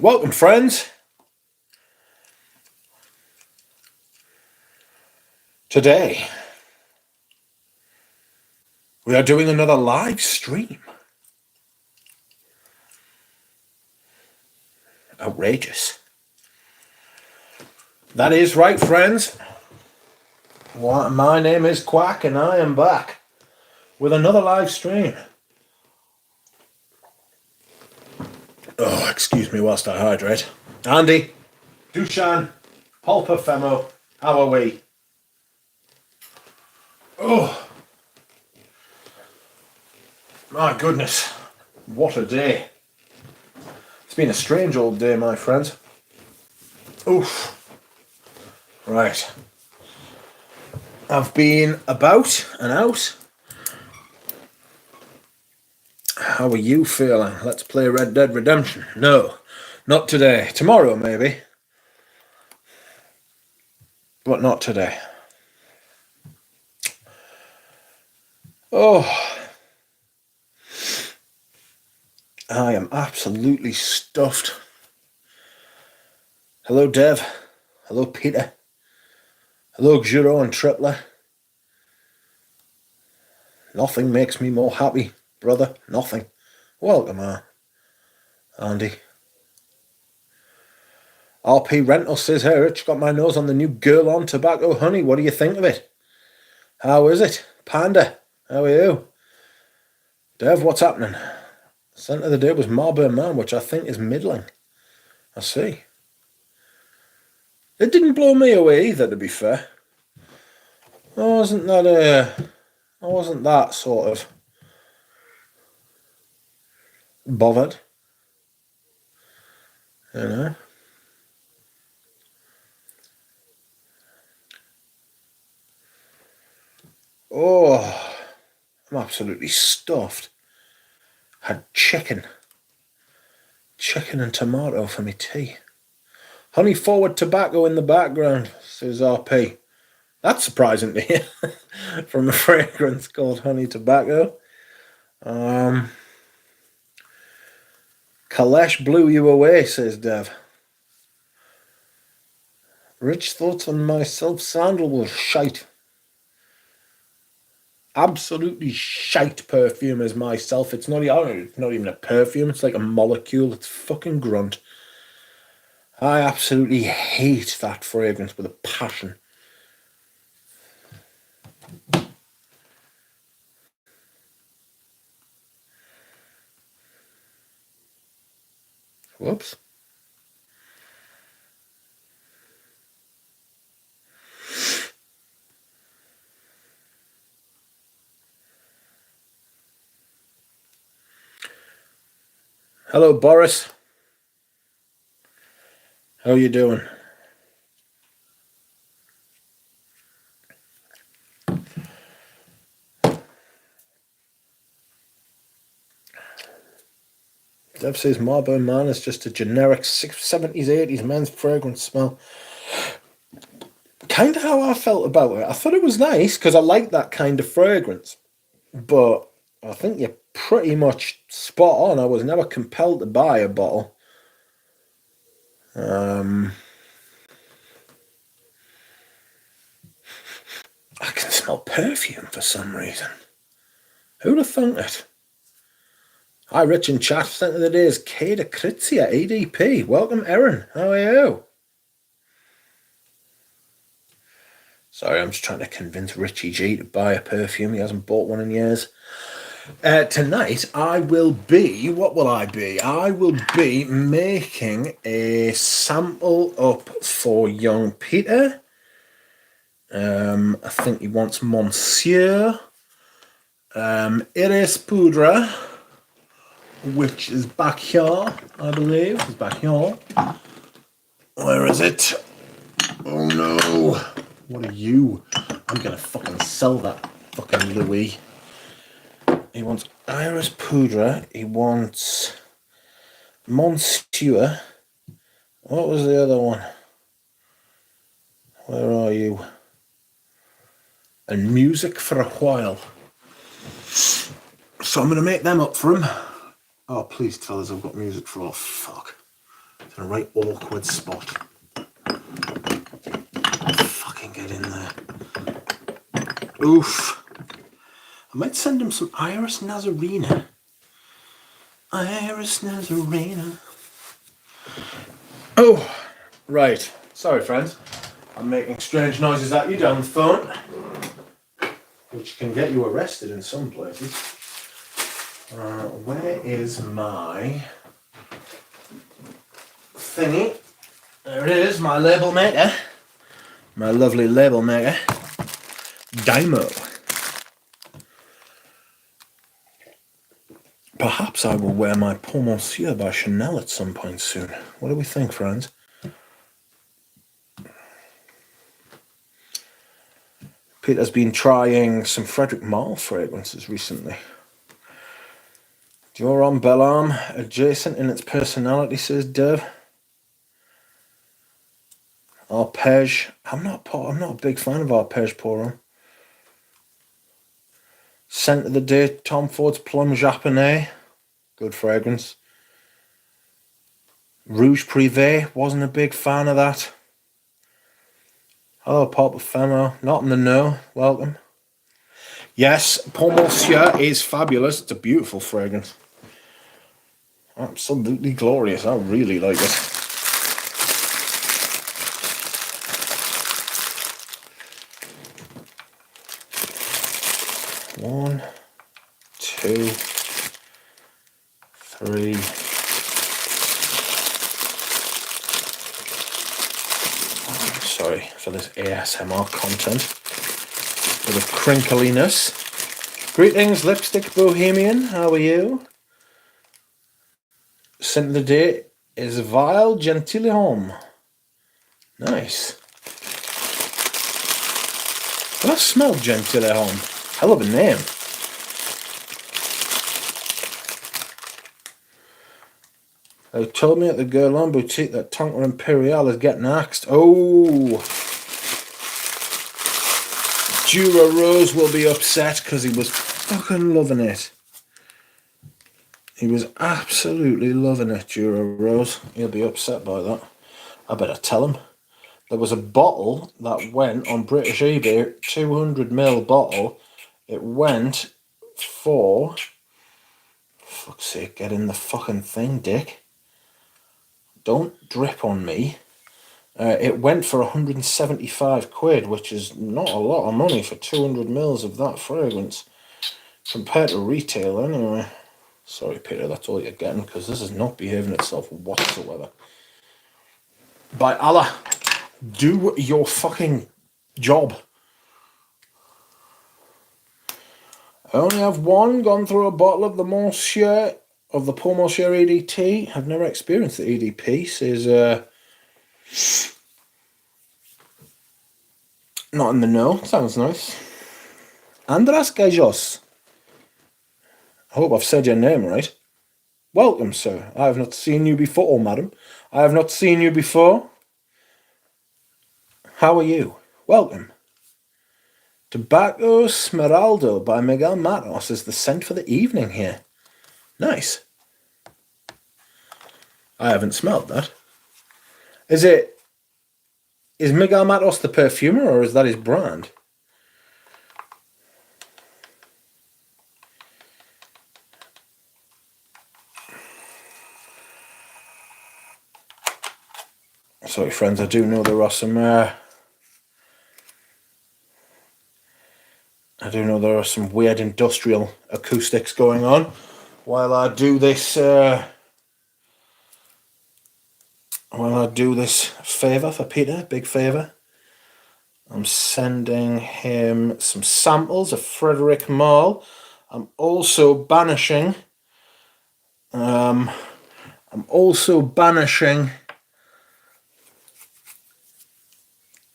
Welcome, friends. Today, we are doing another live stream. Outrageous. That is right, friends. My name is Quack, and I am back with another live stream. Oh, excuse me whilst I hydrate. Andy, Dushan, Pulpa Femo, how are we? Oh, my goodness. What a day. It's been a strange old day, my friends. Oof. Right. I've been about and out. How are you feeling? Let's play Red Dead Redemption. No, not today. Tomorrow, maybe. But not today. Oh. I am absolutely stuffed. Hello, Dev. Hello, Peter. Hello, Juro and Tripler. Nothing makes me more happy, brother. Nothing. Welcome, Andy. RP Rental says, hey, Rich, got my nose on the new Girl on Tobacco Honey. What do you think of it? How is it? Panda, how are you? Dev, what's happening? Scent of the day was Marlboro Man, which I think is middling. I see. It didn't blow me away either, to be fair. I wasn't that sort of bothered. You know? Oh, I'm absolutely stuffed. Had chicken and tomato for me tea. Honey forward tobacco in the background, says RP. That's surprising to hear from a fragrance called Honey Tobacco. Kalesh blew you away, says Dev. Rich thoughts on myself. Sandalwood shite. Absolutely shite perfume as myself. It's not even a perfume. It's like a molecule. It's fucking grunt. I absolutely hate that fragrance with a passion. Whoops. Hello, Boris. How you doing? Dev says Marlboro Man is just a generic 70s, 80s men's fragrance smell. Kind of how I felt about it. I thought it was nice because I like that kind of fragrance. But I think you're pretty much spot on. I was never compelled to buy a bottle. I can smell perfume for some reason. Who'd have thunk it? Hi, Rich and chat. Scent of the day is Kada Kritzia, EDP. Welcome, Erin. How are you? Sorry, I'm just trying to convince Richie G to buy a perfume. He hasn't bought one in years. Tonight, I will be... What will I be? I will be making a sample up for young Peter. I think he wants Monsieur. Iris Poudre, which is back here, I believe. It's back here. Where is it? Oh no. What are you? I'm going to fucking sell that fucking Louis. He wants Iris Poudre. He wants Monsieur. What was the other one? Where are you? And Music for a While. So I'm going to make them up for him. Oh, please tell us I've got music for... Oh, fuck. It's in a right awkward spot. Fucking get in there. Oof. I might send him some Iris Nazarena. Iris Nazarena. Oh, right. Sorry, friends. I'm making strange noises at you down the phone, which can get you arrested in some places. Where is my thingy? There it is, my label maker. My lovely label maker. Dymo. Perhaps I will wear my Pour Monsieur by Chanel at some point soon. What do we think, friends? Peter's been trying some Frederic Malle fragrances recently. Dior Bellarme, adjacent in its personality, says Dev. Arpège. I'm not a big fan of Arpège Pour Homme. Scent of the day, Tom Ford's Plum Japonais. Good fragrance. Rouge Privé, wasn't a big fan of that. Hello, Pop Femo. Not in the know. Welcome. Yes, Pour Monsieur is fabulous. It's a beautiful fragrance. Absolutely glorious. I really like it. One, two, three. Sorry for this ASMR content. With a crinkliness. Greetings, Lipstick Bohemian. How are you? Scent of the day is Vile Gentilhomme. Nice. Well, I smelled Gentilhomme. Hell of a name. They told me at the Guerlain boutique that Tonka Imperial is getting axed. Oh! Dura Rose will be upset because he was fucking loving it. He was absolutely loving it, Dura Rose. He'll be upset by that. I better tell him. There was a bottle that went on British eBay, 200ml bottle. It went for... Fuck's sake, get in the fucking thing, dick. Don't drip on me. It went for 175 quid, which is not a lot of money for 200ml of that fragrance. Compared to retail, anyway. Sorry, Peter, that's all you're getting, because this is not behaving itself whatsoever. By Allah, do your fucking job. I only have one gone through a bottle of the Monsieur, of the Pour Monsieur EDT. I've never experienced the EDP. Says, not in the know. Sounds nice. Andras Gajos. I hope I've said your name right. Welcome, sir. I have not seen you before, or madam. I have not seen you before. How are you? Welcome. Tobacco Smeraldo by Miguel Matos is the scent for the evening here. Nice. I haven't smelled that. Is Miguel Matos the perfumer, or is that his brand? Sorry, friends, I do know there are some weird industrial acoustics going on while I do this favour for Peter, big favour. I'm sending him some samples of Frederic Malle. I'm also banishing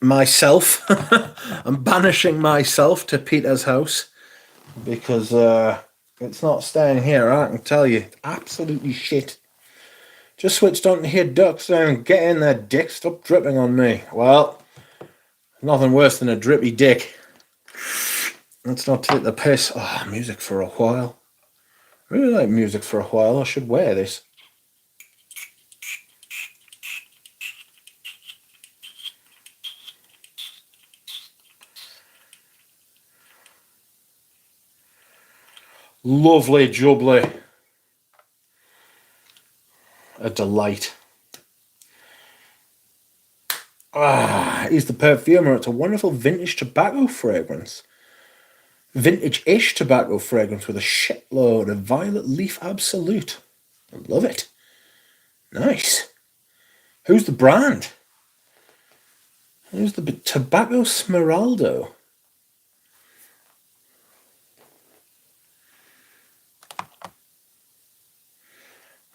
myself. I'm banishing myself to Peter's house because it's not staying here, I can tell you. Absolutely shit. Just switched on to hear ducks and get in there, dick. Stop dripping on me. Well, nothing worse than a drippy dick. Let's not take the piss. Oh, music for a while. I really like music for a while. I should wear this. Lovely jubbly. A delight. He's the perfumer. It's a wonderful vintage tobacco fragrance. Vintage-ish tobacco fragrance with a shitload of violet leaf absolute. I love it. Nice. Who's the brand? Who's the Tobacco Smeraldo?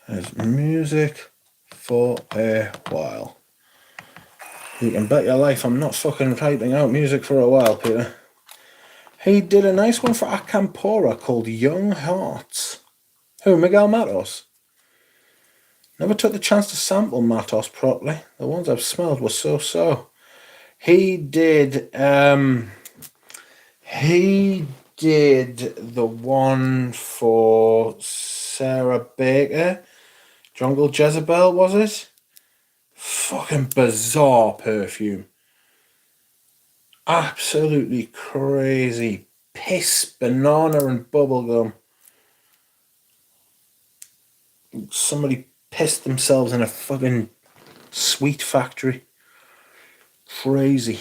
There's music for a while. You can bet your life I'm not fucking typing out music for a while, Peter. He did a nice one for Acampora called Young Hearts. Who, Miguel Matos? Never took the chance to sample Matos properly. The ones I've smelled were so-so. He did the one for Sarah Baker. Jungle Jezebel, was it? Fucking bizarre perfume. Absolutely crazy. Piss, banana and bubblegum. Somebody pissed themselves in a fucking sweet factory. Crazy.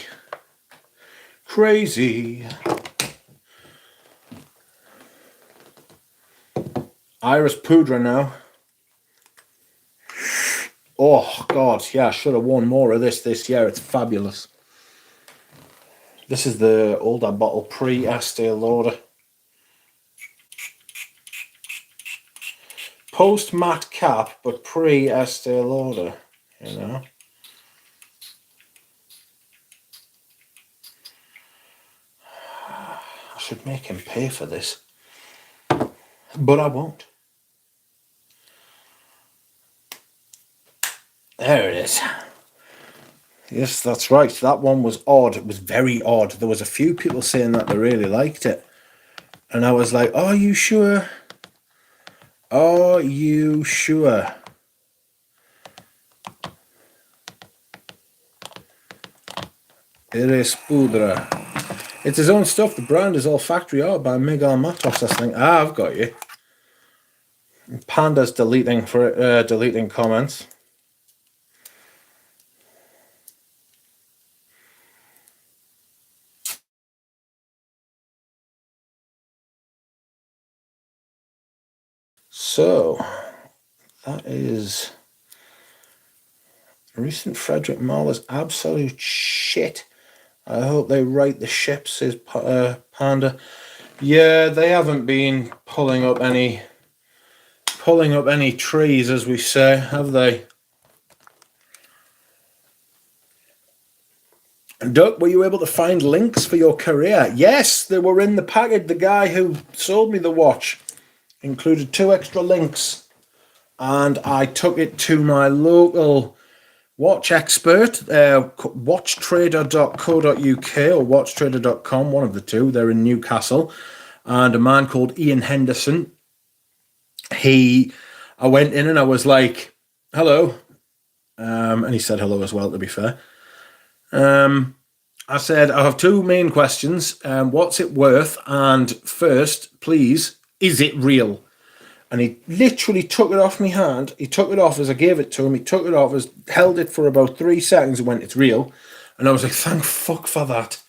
Crazy. Iris Pudra now. Oh, God. Yeah, I should have worn more of this year. It's fabulous. This is the older bottle, pre-Estee Lauder. Post-matte cap, but pre-Estee Lauder, you know. I should make him pay for this. But I won't. There it is. Yes, that's right. That one was odd. It was very odd. There was a few people saying that they really liked it. And I was like, are you sure? Are you sure? Iris Pudra. It's his own stuff. The brand is all factory art by Miguel Matos, I think. I've got you. Panda's deleting comments. So, that is recent Frederick Mahler's absolute shit. I hope they right the ship, says Panda. Yeah, they haven't been pulling up any trees, as we say, have they? Doug, were you able to find links for your career? Yes, they were in the package. The guy who sold me the watch included 2 extra links, and I took it to my local watch expert, watchtrader.co.uk or watchtrader.com, one of the two. They're in Newcastle, and a man called Ian Henderson. I went in and I was like, hello, and he said hello as well, to be fair. I said, I have 2 main questions. What's it worth? And first, please, is it real? And he literally took it off my hand. He took it off as I gave it to him. He took it off, held it for about 3 seconds and went, it's real. And I was like, thank fuck for that.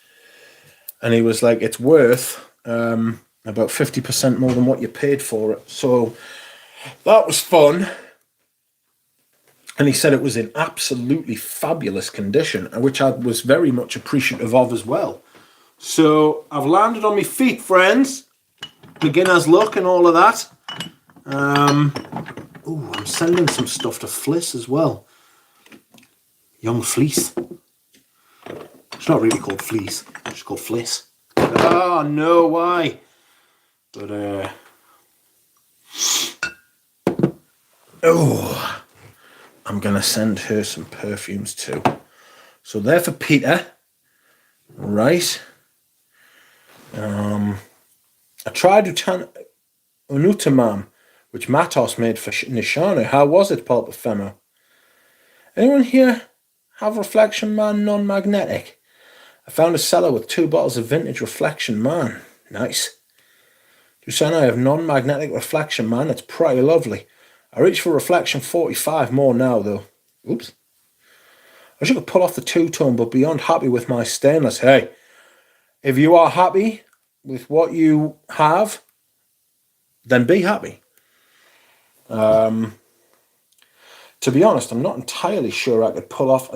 And he was like, it's worth about 50% more than what you paid for it. So that was fun. And he said it was in absolutely fabulous condition, which I was very much appreciative of as well. So I've landed on my feet, friends. Beginner's luck and all of that. I'm sending some stuff to Fliss as well. Young Fleece. It's not really called Fleece. It's just called Fliss. Oh, no, why? But, I'm going to send her some perfumes too. So they're for Peter. Right. I tried Unutamam, which Matos made for Nishano. How was it, Pulp Ephemo? Anyone here have Reflection Man non-magnetic? I found a cellar with 2 bottles of vintage Reflection Man. Nice. Susanna, I have non-magnetic reflection, man. It's pretty lovely. I reach for reflection 45 more now, though. Oops. I should have pull off the two-tone, but beyond happy with my stainless. Hey, if you are happy with what you have, then be happy. To be honest, I'm not entirely sure I could pull off.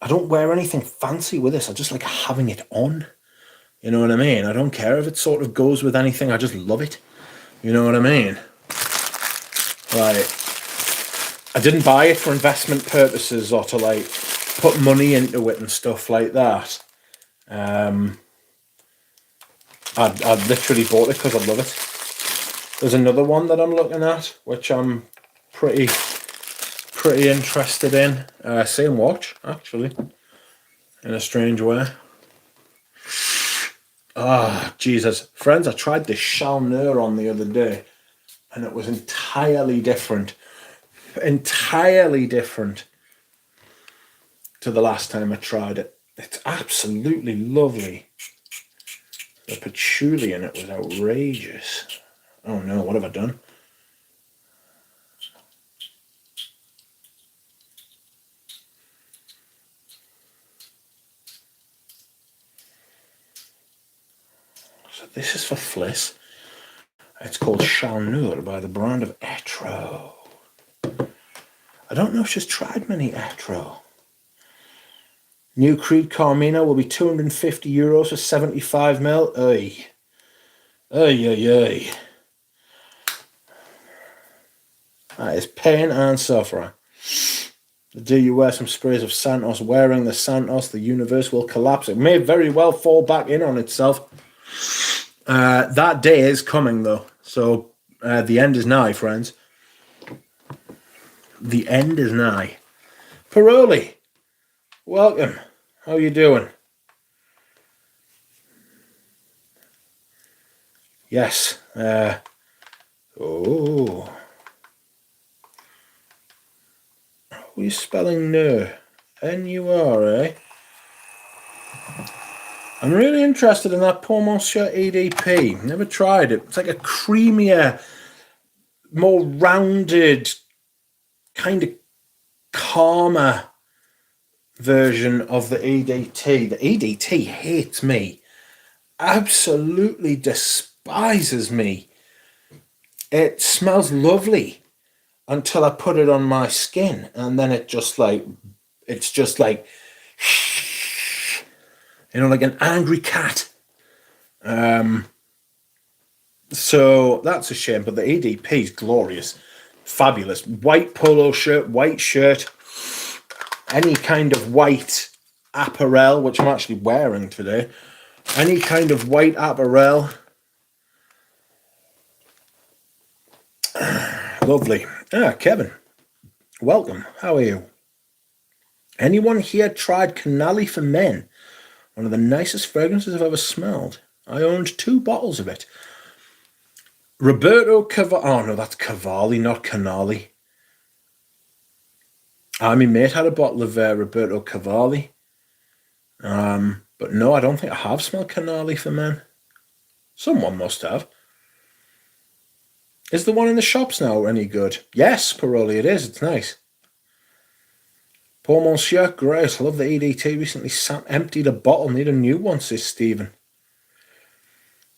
I don't wear anything fancy with this. I just like having it on. You know what I mean? I don't care if it sort of goes with anything. I just love it. You know what I mean? Like, I didn't buy it for investment purposes or to like put money into it and stuff like that. I literally bought it because I love it. There's another one that I'm looking at, which I'm pretty interested in. Same watch, actually, in a strange way. Ah, Jesus. Friends, I tried this Chalneur on the other day, and it was entirely different. Entirely different to the last time I tried it. It's absolutely lovely. The patchouli in it was outrageous. Oh no, what have I done? So this is for Fliss. It's called Chalneur by the brand of Etro. I don't know if she's tried many Etro. New Creed Carmina will be €250 for 75ml. Ay. Ay, ay, ay. That is pain and suffering. Do you wear some sprays of Santos? Wearing the Santos, the universe will collapse. It may very well fall back in on itself. That day is coming, though. So the end is nigh, friends. The end is nigh. Paroli, welcome. How you doing? Yes. Oh. How are you spelling no? N-U-R, eh? I'm really interested in that Pour Monsieur EDP. Never tried it. It's like a creamier, more rounded, kind of calmer version of the EDT. The EDT hates me. Absolutely despises me. It smells lovely until I put it on my skin, and then it's just like, you know, like an angry cat. So that's a shame, but the EDP is glorious, fabulous. White polo shirt, white shirt, any kind of white apparel, which I'm actually wearing today. Any kind of white apparel. Lovely. Kevin, welcome. How are you? Anyone here tried Canali for Men? One of the nicest fragrances I've ever smelled. I owned 2 bottles of it. Roberto Cavalli. Oh no, that's Cavalli, not Canali. My mate had a bottle of Roberto Cavalli. But no, I don't think I have smelled Canali for Men. Someone must have. Is the one in the shops now any good? Yes, Paroli, it is. It's nice. Pour Monsieur, great. I love the EDT. Recently emptied a bottle. Need a new one, says Stephen.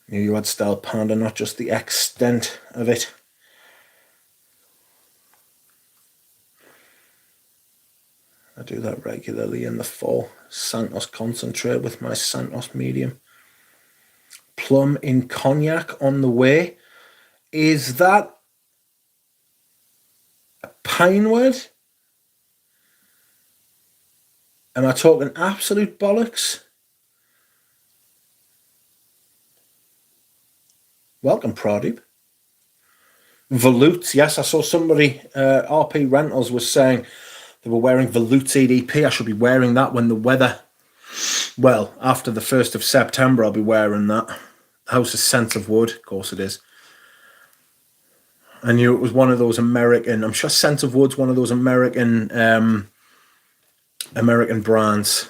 Knew you had Style Panda, not just the extent of it. I do that regularly in the fall. Santos concentrate with my Santos medium. Plum in cognac on the way. Is that a Pinewood? Am I talking absolute bollocks? Welcome, Pradeep. Volutes, yes, I saw somebody, RP Rentals was saying they were wearing Volutes EDP. I should be wearing that when the weather, well, after the 1st of September, I'll be wearing that. House of Scent of Wood, of course it is. I knew it was one of those American, I'm sure Scent of Wood's one of those American brands.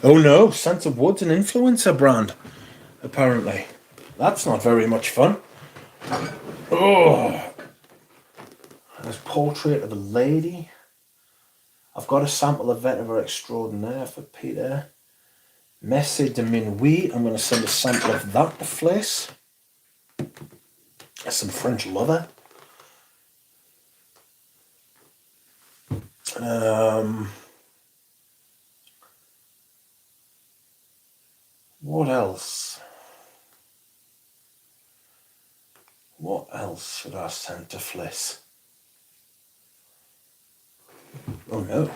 Oh no, Scent of Wood's an influencer brand, apparently. That's not very much fun. Oh, there's Portrait of a Lady. I've got a sample of Vetiver Extraordinaire for Peter. Messe de Minuit. I'm going to send a sample of that to Fliss. There's some French Leather. What else? What else should I send to Fliss? Oh no.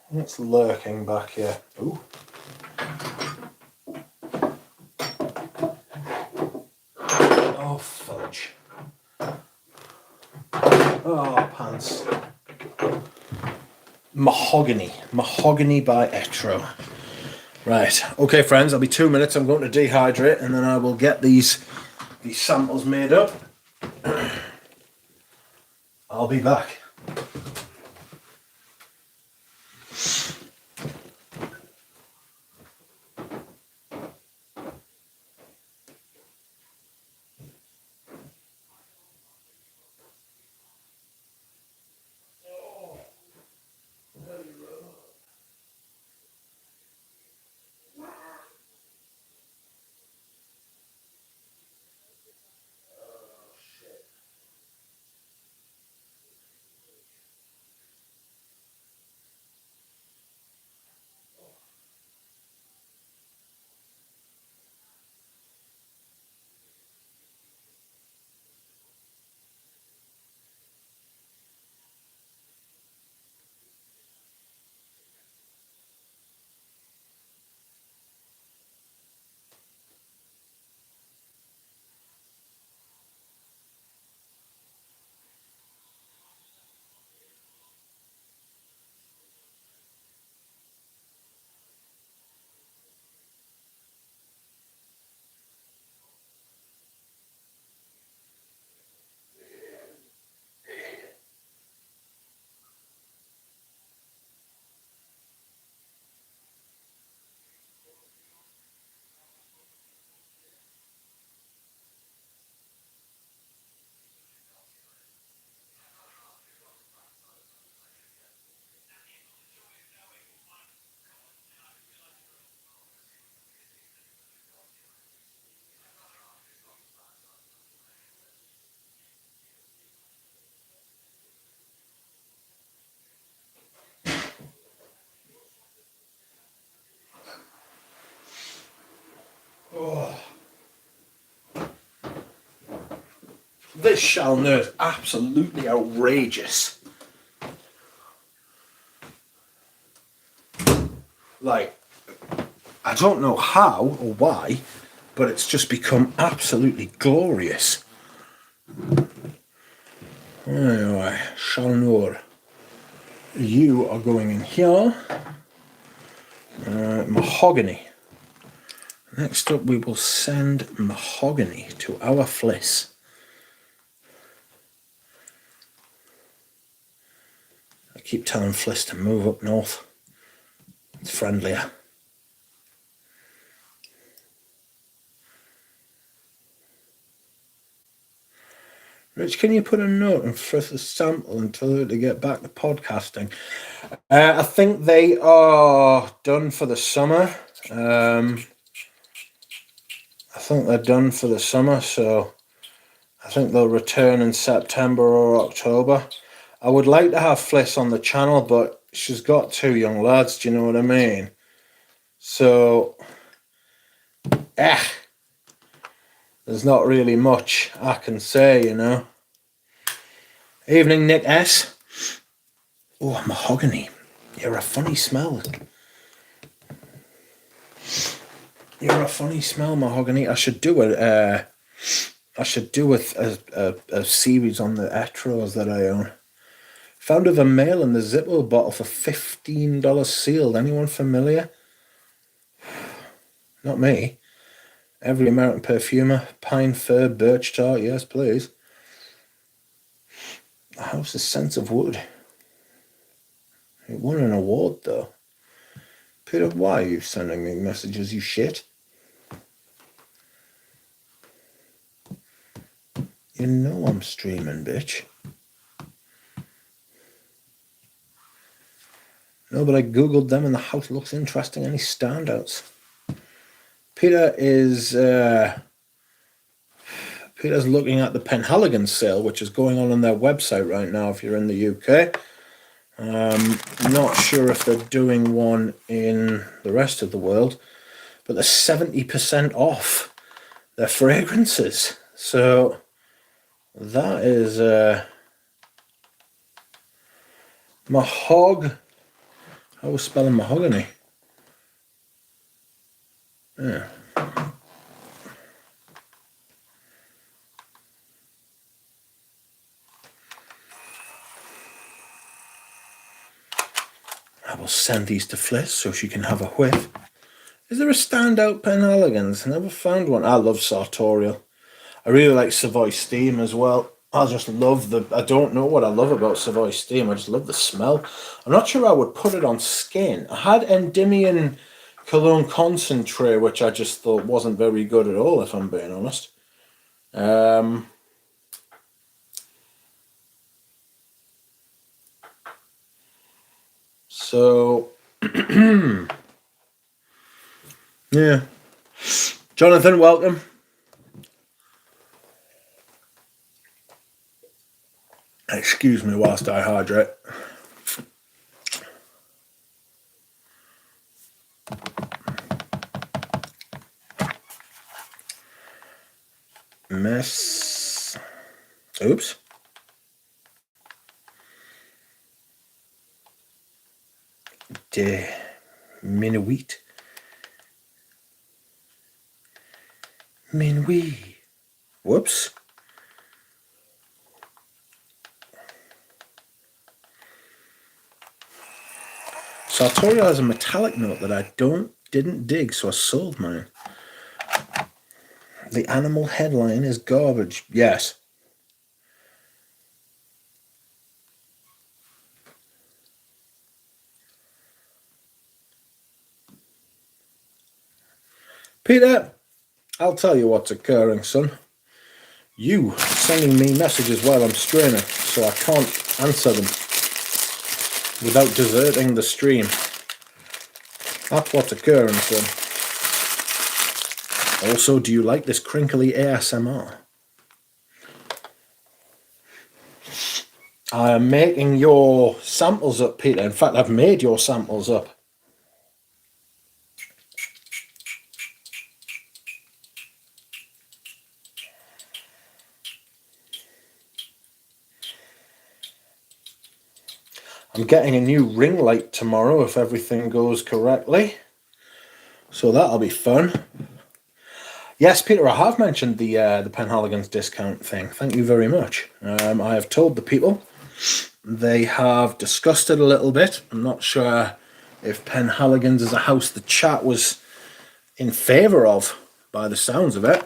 What's lurking back here? Ooh. Oh, fudge. Oh, pants. Mahogany. Mahogany by Etro. Right. Okay, friends, I'll be 2 minutes. I'm going to dehydrate and then I will get these samples made up. I'll be back. Oh. This Chalneur is absolutely outrageous. Like, I don't know how or why, but it's just become absolutely glorious. Anyway, Chalneur, you are going in here. Mahogany. Next up, we will send Mahogany to our Fliss. I keep telling Fliss to move up north. It's friendlier. Rich, can you put a note and Fliss a sample and tell her to get back to podcasting? I think they are done for the summer. I think they're done for the summer, so I think they'll return in September or October. I would like to have Fliss on the channel, but she's got 2 young lads, do you know what I mean? So, there's not really much I can say, you know. Evening, Nick S. Oh, Mahogany. You're a funny smell. You're a funny smell, Mahogany. I should do a series on the Etros that I own. Found of a male in the Zippo bottle for $15 sealed. Anyone familiar? Not me. Every American perfumer, pine fir, birch tar, yes please. The house's scent of wood. It won an award though. Peter, why are you sending me messages, you shit? You know I'm streaming, bitch. No, but I googled them and the house looks interesting. Any standouts? Peter's looking at the Penhaligon sale, which is going on their website right now if you're in the UK. Not sure if they're doing one in the rest of the world, but they're 70% off their fragrances. So that is How was spelling mahogany? Yeah. I will send these to Fliss so she can have a whiff. Is there a standout Penhaligons? I never found one. I love Sartorial. I really like Savoy Steam as well. I just love I don't know what I love about Savoy Steam. I just love the smell. I'm not sure I would put it on skin. I had Endymion Cologne Concentrate, which I just thought wasn't very good at all, if I'm being honest. So, yeah. Jonathan, welcome. Excuse me whilst I hydrate. Oops. De Minuit. Minuit. Whoops. Sartorial has a metallic note that I didn't dig, so I sold mine. The animal headline is garbage. Yes. Peter, I'll tell you what's occurring, son. You sending me messages while I'm straining, so I can't answer them without deserting the stream. That's what's occurring, son. Also, do you like this crinkly ASMR? I am making your samples up, Peter. In fact, I've made your samples up. I'm getting a new ring light tomorrow if everything goes correctly. So that'll be fun. Yes, Peter, I have mentioned the Penhaligons discount thing. Thank you very much. I have told the people. They have discussed it a little bit. I'm not sure if Penhaligons is a house the chat was in favour of, by the sounds of it.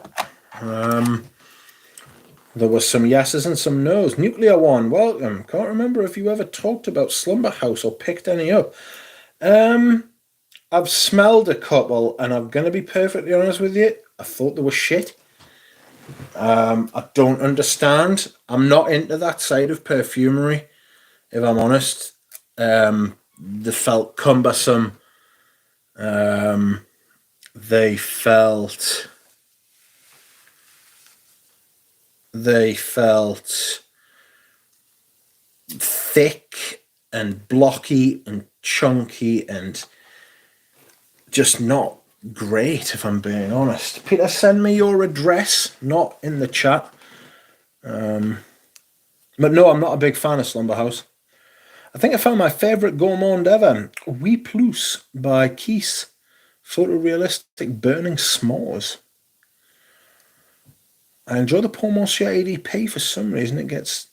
There was some yeses and some nos. Nuclear One, welcome. Can't remember if you ever talked about Slumber House or picked any up. I've smelled a couple, and I'm going to be perfectly honest with you. I thought they were shit. I don't understand. I'm not into that side of perfumery, if I'm honest. They felt cumbersome. They felt thick and blocky and chunky and just not great, if I'm being honest. Peter, send me your address, not in the chat. But no, I'm not a big fan of Slumber House. I think I found my favourite gourmand ever, Oui Plus by Keys. Photorealistic burning s'mores. I enjoy the Paul Monsieur ADP for some reason. It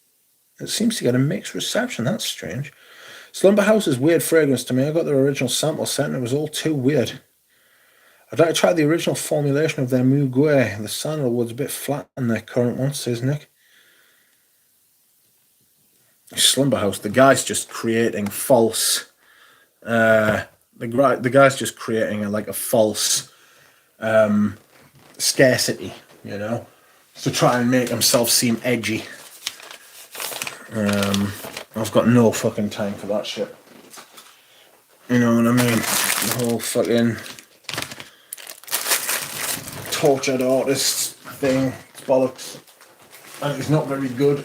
seems to get a mixed reception. That's strange. Slumber House's weird fragrance to me. I got their original sample set and it was all too weird. I'd like to try the original formulation of their Muguet. The sandalwood's a bit flat in their current one, says Nick. Slumber House. The guy's just creating false. The guy's just creating a false scarcity, you know, to try and make himself seem edgy. I've got no fucking time for that shit. You know what I mean? The whole fucking tortured artist thing. It's bollocks. And it's not very good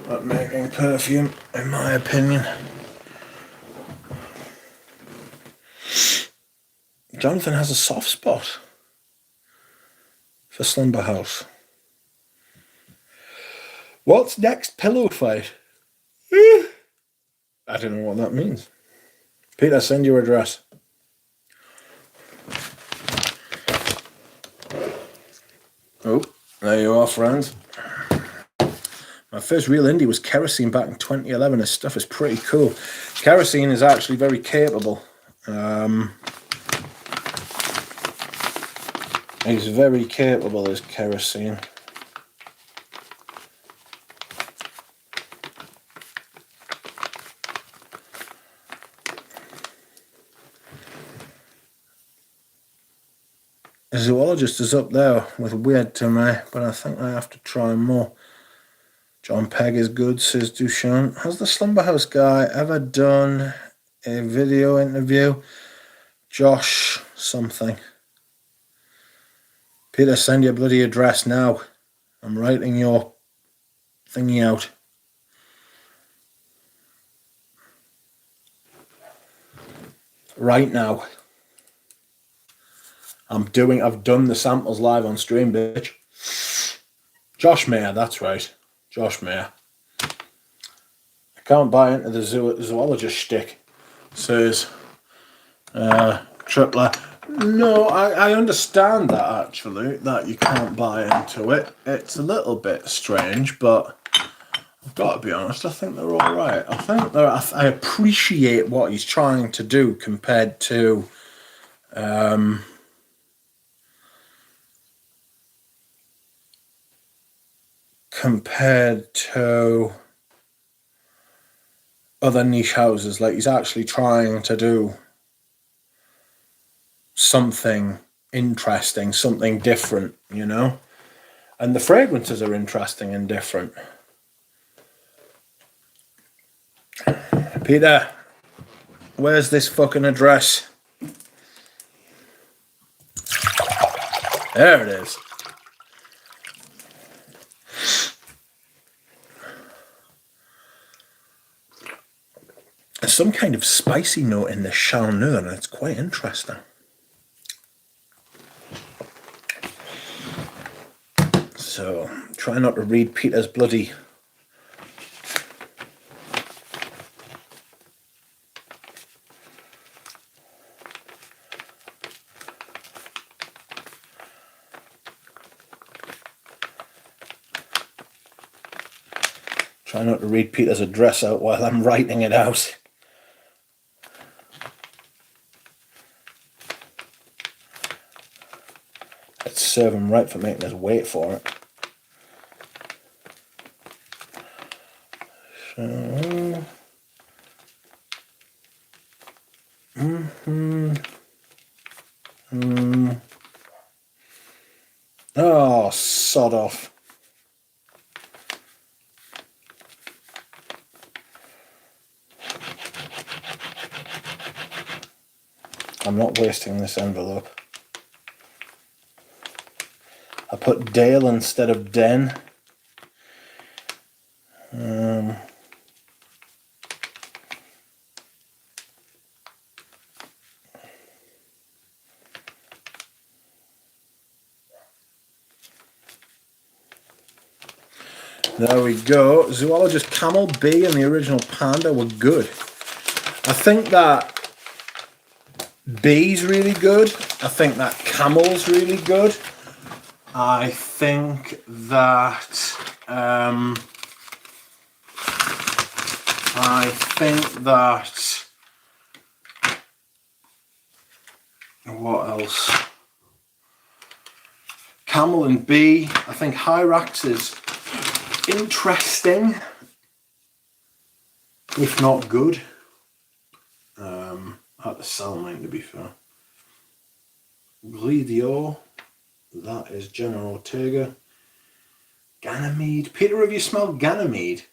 at making perfume, in my opinion. Jonathan has a soft spot for Slumber House. What's next? Pillow fight? I don't know what that means. Peter, send your address. Oh, there you are, friends. My first real indie was Kerosene back in 2011. His stuff is pretty cool. Kerosene is actually very capable. He's very capable, is Kerosene. The Zoologist is up there with Weird to me, but I think I have to try more. John Pegg is good, says Duchamp. Has the Slumber House guy ever done a video interview? Josh something. Peter, send your bloody address now. I'm writing your thingy out. Right now. I've done the samples live on stream, bitch. Josh Mayer, that's right. Josh Mayer. I can't buy into the zoologist shtick, says Tripler. No, I understand that, actually, that you can't buy into it. It's a little bit strange, but I've got to be honest, I think they're all right. I appreciate what he's trying to do compared to other niche houses. Like, he's actually trying to do something interesting, something different, you know? And the fragrances are interesting and different. Peter, where's this fucking address? There it is. There's some kind of spicy note in the Charneux, and it's quite interesting. So, try not to read Peter's bloody... Try not to read Peter's address out while I'm writing it out. Let's serve him right for making us wait for it. So... Oh, sod off. I'm not wasting this envelope. I put Dale instead of Den. There we go. Zoologist Camel B and the original Panda were good. I think that B's really good. I think that Camel's really good. I think that What else? Camel and Bee. I think Hyrax is interesting, if not good. Had to sell mine, to be fair. Glidio. That is General Ortega. Ganymede. Peter, have you smelled Ganymede?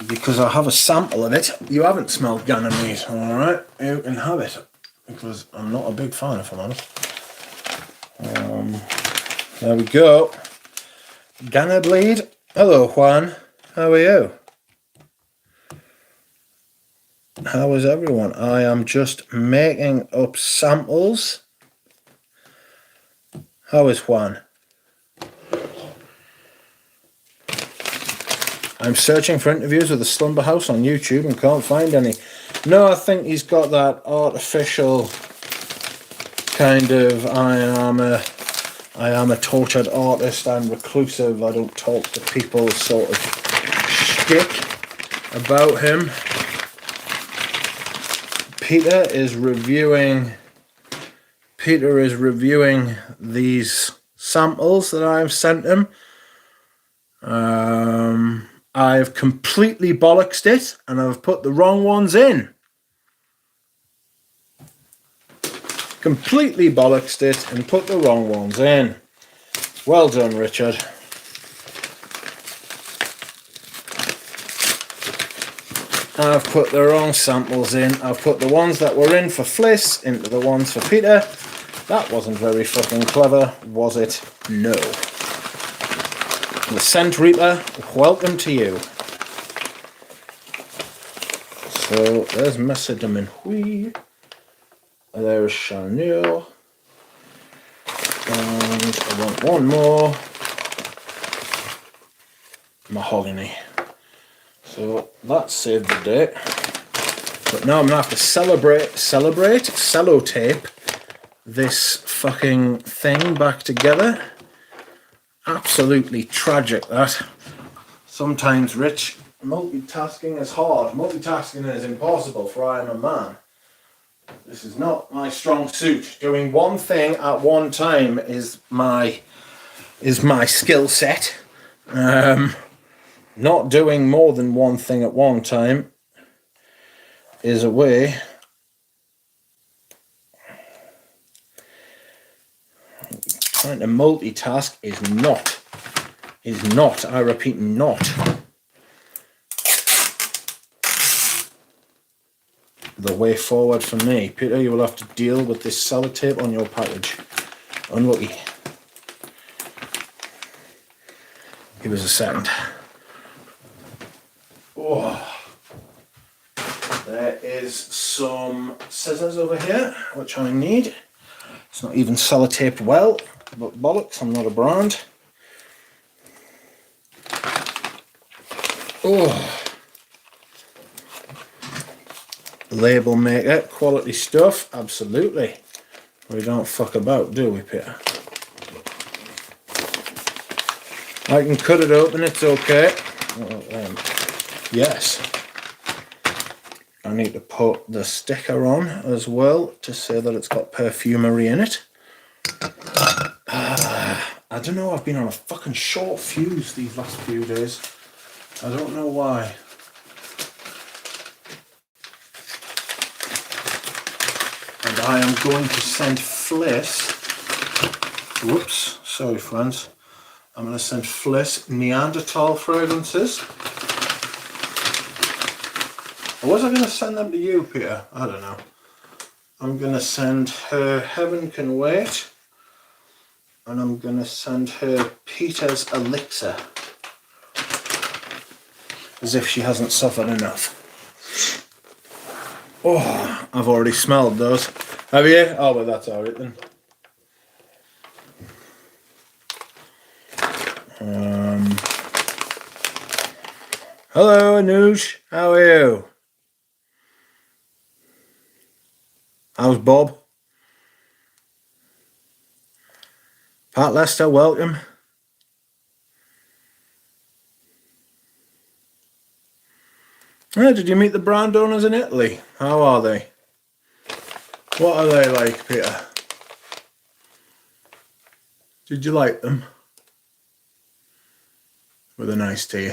Because I have a sample of it. You haven't smelled Ganymede, alright? You can have it. Because I'm not a big fan, if I'm honest. There we go. Ganybleed. Hello, Juan. How are you? How is everyone? I am just making up samples. How is Juan? I'm searching for interviews with the Slumber House on YouTube and can't find any. No, I think he's got that artificial kind of I am a tortured artist, I'm reclusive, I don't talk to people sort of shtick about him. Peter is reviewing these samples that I've sent him. I've completely bollocksed it and I've put the wrong ones in. Completely bollocksed it and put the wrong ones in. Well done, Richard. I've put the wrong samples in. I've put the ones that were in for Fliss into the ones for Peter. That wasn't very fucking clever, was it? No. The Scent Reaper, welcome to you. So there's Macedon Hui. There's Chanel. And I want one more. Mahogany. So that saved the day. But now I'm gonna have to sellotape this fucking thing back together. Absolutely tragic, that. Sometimes, Rich, multitasking is hard. Multitasking is impossible, for I am a man. This is not my strong suit. Doing one thing at one time is my skill set. Not doing more than one thing at one time is a way. Trying to multitask is not, I repeat, not the way forward for me. Peter, you will have to deal with this sellotape on your package. Unlucky. Give us a second. Oh. There is some scissors over here, which I need. It's not even sellotaped well, but bollocks, I'm not a brand. Oh. Label maker, quality stuff, absolutely. We don't fuck about, do we, Peter? I can cut it open, it's okay. Yes. I need to put the sticker on as well to say that it's got perfumery in it. I don't know, I've been on a fucking short fuse these last few days. I don't know why. And I am going to send Fliss, whoops, sorry friends, I'm going to send Fliss Neanderthal fragrances. Or was I going to send them to you, Peter? I don't know. I'm going to send her Heaven Can Wait. And I'm going to send her Peter's Elixir. As if she hasn't suffered enough. Oh, I've already smelled those. Have you? Oh, well, that's alright then. Hello, Anuj. How are you? How's Bob? Pat Lester, welcome. Oh, did you meet the brand owners in Italy? How are they? What are they like, Peter? Did you like them? With a nice tea.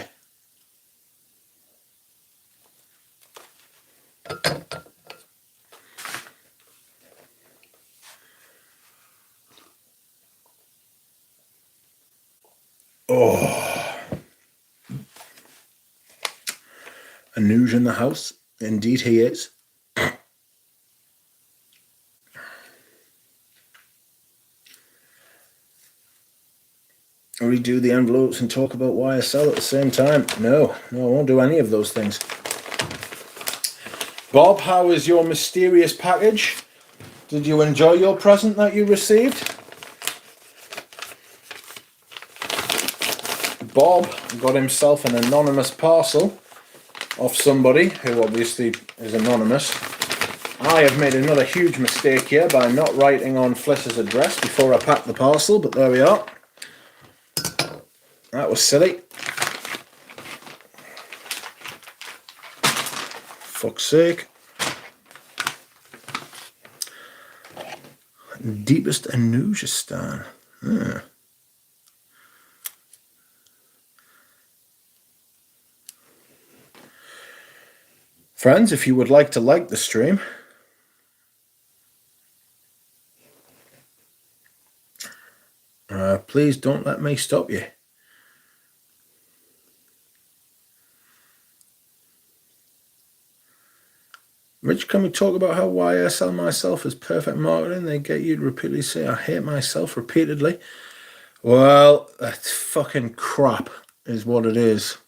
Oh. Anuj in the house. Indeed he is. Redo the envelopes and talk about YSL at the same time. No, I won't do any of those things. Bob, how is your mysterious package? Did you enjoy your present that you received? Bob got himself an anonymous parcel off somebody who obviously is anonymous. I have made another huge mistake here by not writing on Fliss's address before I packed the parcel, but there we are. That was silly. Fuck's sake. Deepest Anujistan. Yeah. Friends, if you would like to like the stream, please don't let me stop you. Rich, can we talk about how YSL myself is perfect marketing? They get you to repeatedly say, I hate myself repeatedly. Well, that's fucking crap is what it is.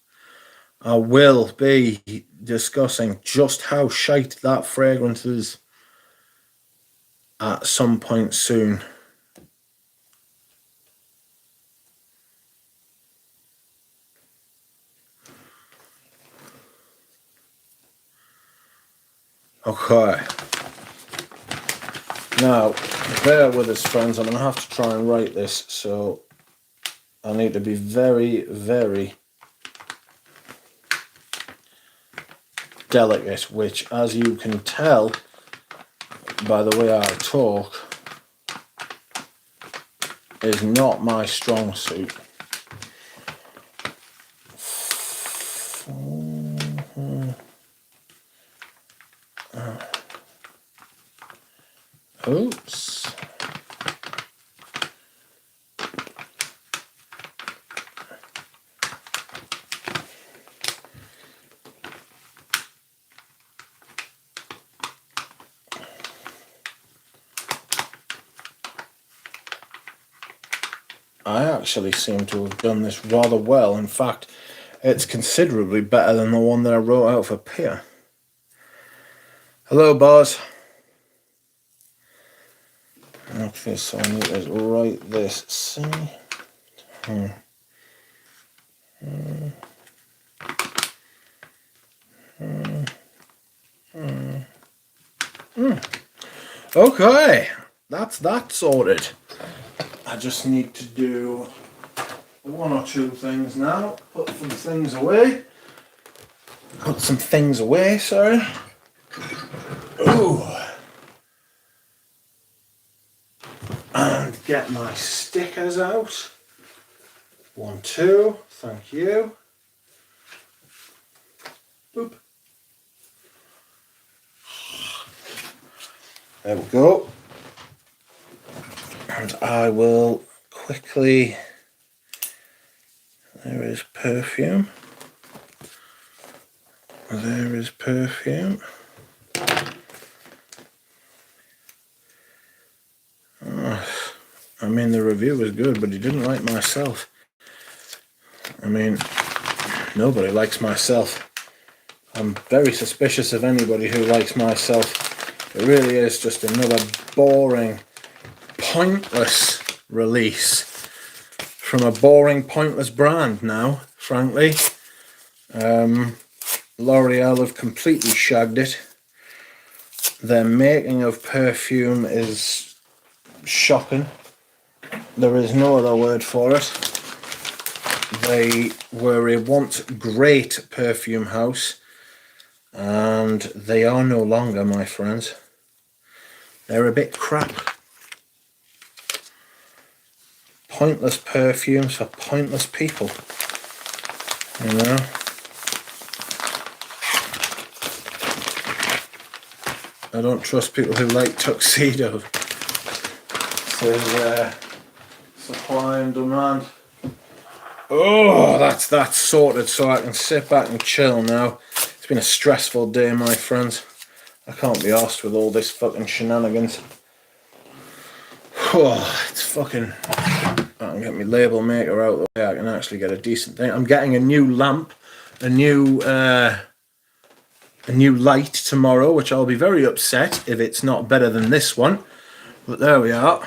I will be discussing just how shite that fragrance is at some point soon. Okay. Now, bear with us, friends. I'm going to have to try and write this, so I need to be very, very delicate, which, as you can tell by the way I talk, is not my strong suit. Oops. I actually seem to have done this rather well. In fact, it's considerably better than the one that I wrote out for Pierre. Hello, boss. Okay, so I need to write this. See? Okay, that's that sorted. I just need to do one or two things now. Put some things away. Sorry. Ooh. And get my stickers out. 1, 2, thank you. Boop. There we go. And I will quickly, there is perfume. There is perfume. Oh, I mean, the review was good, but he didn't like myself. I mean, nobody likes myself. I'm very suspicious of anybody who likes myself. It really is just another boring, pointless release from a boring, pointless brand now, frankly. L'Oreal have completely shagged it. Their making of perfume is shocking. There is no other word for it. They were a once great perfume house. And they are no longer, my friends. They're a bit crap. Pointless perfumes for pointless people. You know? I don't trust people who like tuxedos. Says supply and demand. Oh, that's sorted, so I can sit back and chill now. It's been a stressful day, my friends. I can't be arsed with all this fucking shenanigans. Oh, it's fucking... I can get my label maker out of the way. I can actually get a decent thing. I'm getting a new lamp, a new light tomorrow, which I'll be very upset if it's not better than this one. But there we are.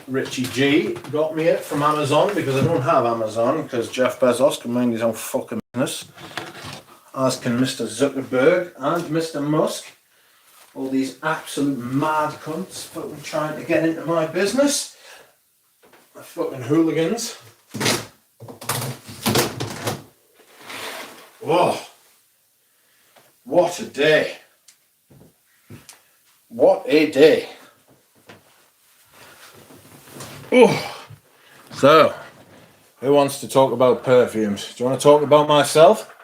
Richie G got me it from Amazon because I don't have Amazon because Jeff Bezos can mind his own fucking business. As can Mr. Zuckerberg and Mr. Musk. All these absolute mad cunts fucking trying to get into my business. The fucking hooligans. Oh, what a day. What a day. Oh, so, who wants to talk about perfumes? Do you want to talk about myself?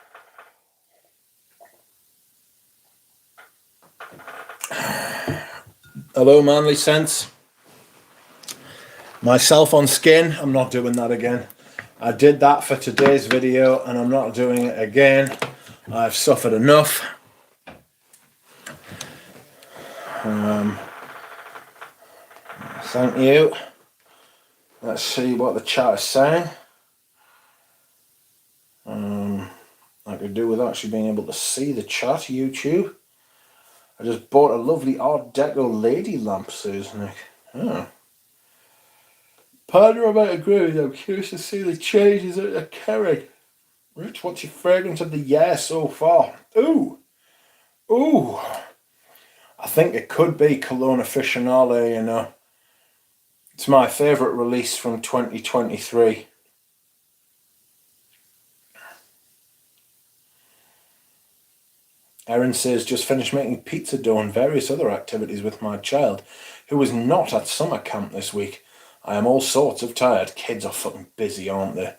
Hello, manly sense. Myself on skin, I'm not doing that again. I did that for today's video and I'm not doing it again. I've suffered enough. Thank you. Let's see what the chat is saying. I could do with actually being able to see the chat, YouTube. I just bought a lovely Art Deco lady lamp, says Nick. Oh. Partner, I might agree with you. I'm curious to see the changes at Kering. Rich, what's your fragrance of the year so far? Ooh. Ooh. I think it could be Cologne Aficionale, you know. It's my favourite release from 2023. Erin says, just finished making pizza dough and various other activities with my child, who was not at summer camp this week. I am all sorts of tired. Kids are fucking busy, aren't they?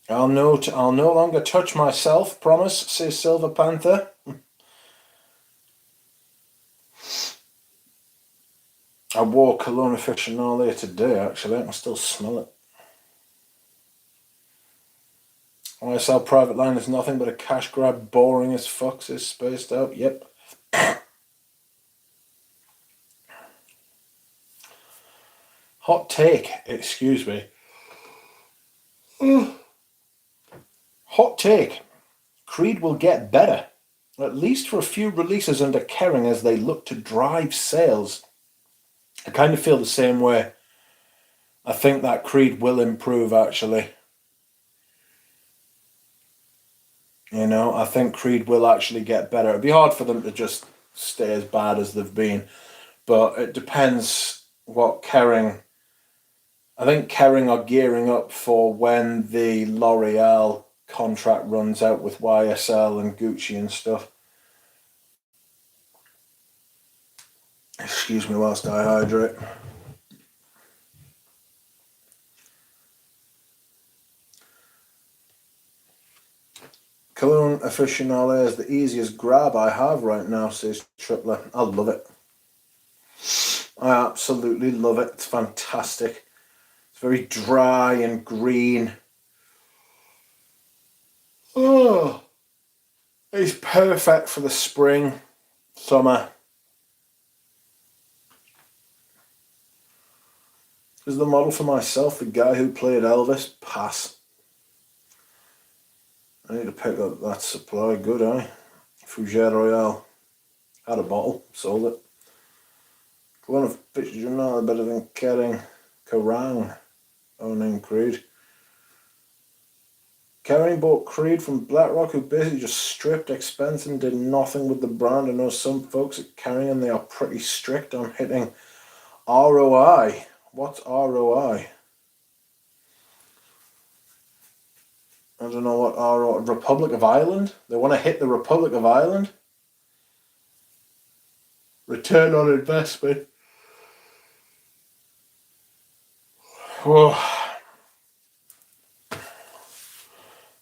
I'll no longer touch myself, promise, says Silver Panther. I wore Cologne Aficionale today, actually. I can still smell it. YSL private line is nothing but a cash grab, boring as fuck, says Spaced Out. Yep. Hot take, excuse me. Hot take. Creed will get better, at least for a few releases under Kering as they look to drive sales. I kind of feel the same way. I think that Creed will improve, actually. You know, I think Creed will actually get better. It'd be hard for them to just stay as bad as they've been, but it depends what Kering... I think Kering are gearing up for when the L'Oreal contract runs out with YSL and Gucci and stuff. Excuse me whilst I hydrate. Cologne Aficionale is the easiest grab I have right now, says Tripler. I love it. I absolutely love it. It's fantastic. It's very dry and green. Oh, it's perfect for the spring, summer. Is the model for myself the guy who played Elvis? Pass. I need to pick up that supply. Good, eh? Fougere Royale. Had a bottle, sold it. One of Pitch Journal better than Kerrang owning Creed. Kering bought Creed from BlackRock, who basically just stripped expense and did nothing with the brand. I know some folks at Kering and they are pretty strict on hitting ROI. What's ROI? I don't know what, our Republic of Ireland. They want to hit the Republic of Ireland. Return on investment. Whoa.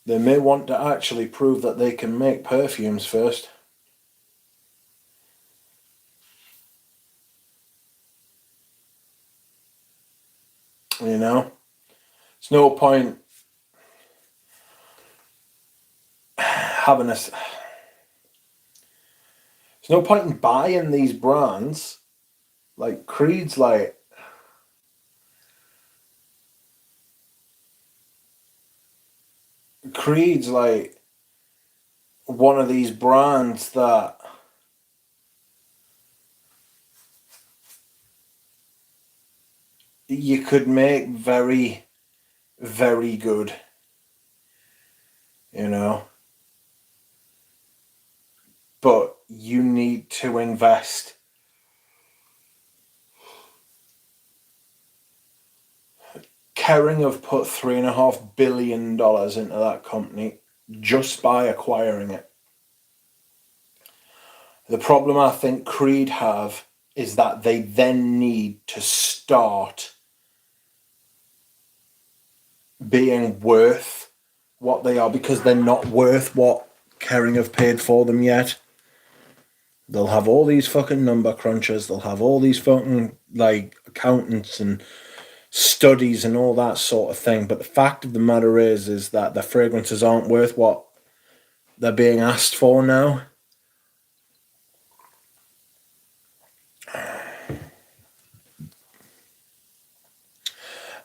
They may want to actually prove that they can make perfumes first. You know? It's no point having a... There's no point in buying these brands. Like, Creed's like... Creed's like one of these brands that you could make very, very good, you know, but you need to invest. Kering have put $3.5 billion into that company just by acquiring it. The problem I think Creed have is that they then need to start being worth what they are, because they're not worth what Kering have paid for them yet. They'll have all these fucking number crunchers, they'll have all these fucking like accountants and studies and all that sort of thing, but the fact of the matter is that the fragrances aren't worth what they're being asked for now.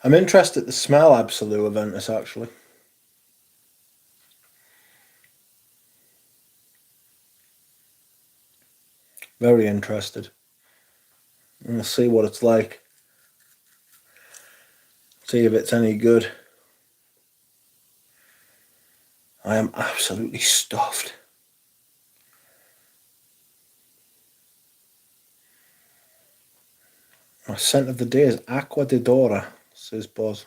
I'm interested to smell Absolute Aventus, actually. Very interested. And we'll see what it's like. See if it's any good. I am absolutely stuffed. My scent of the day is Aqua de Dora, says Buzz.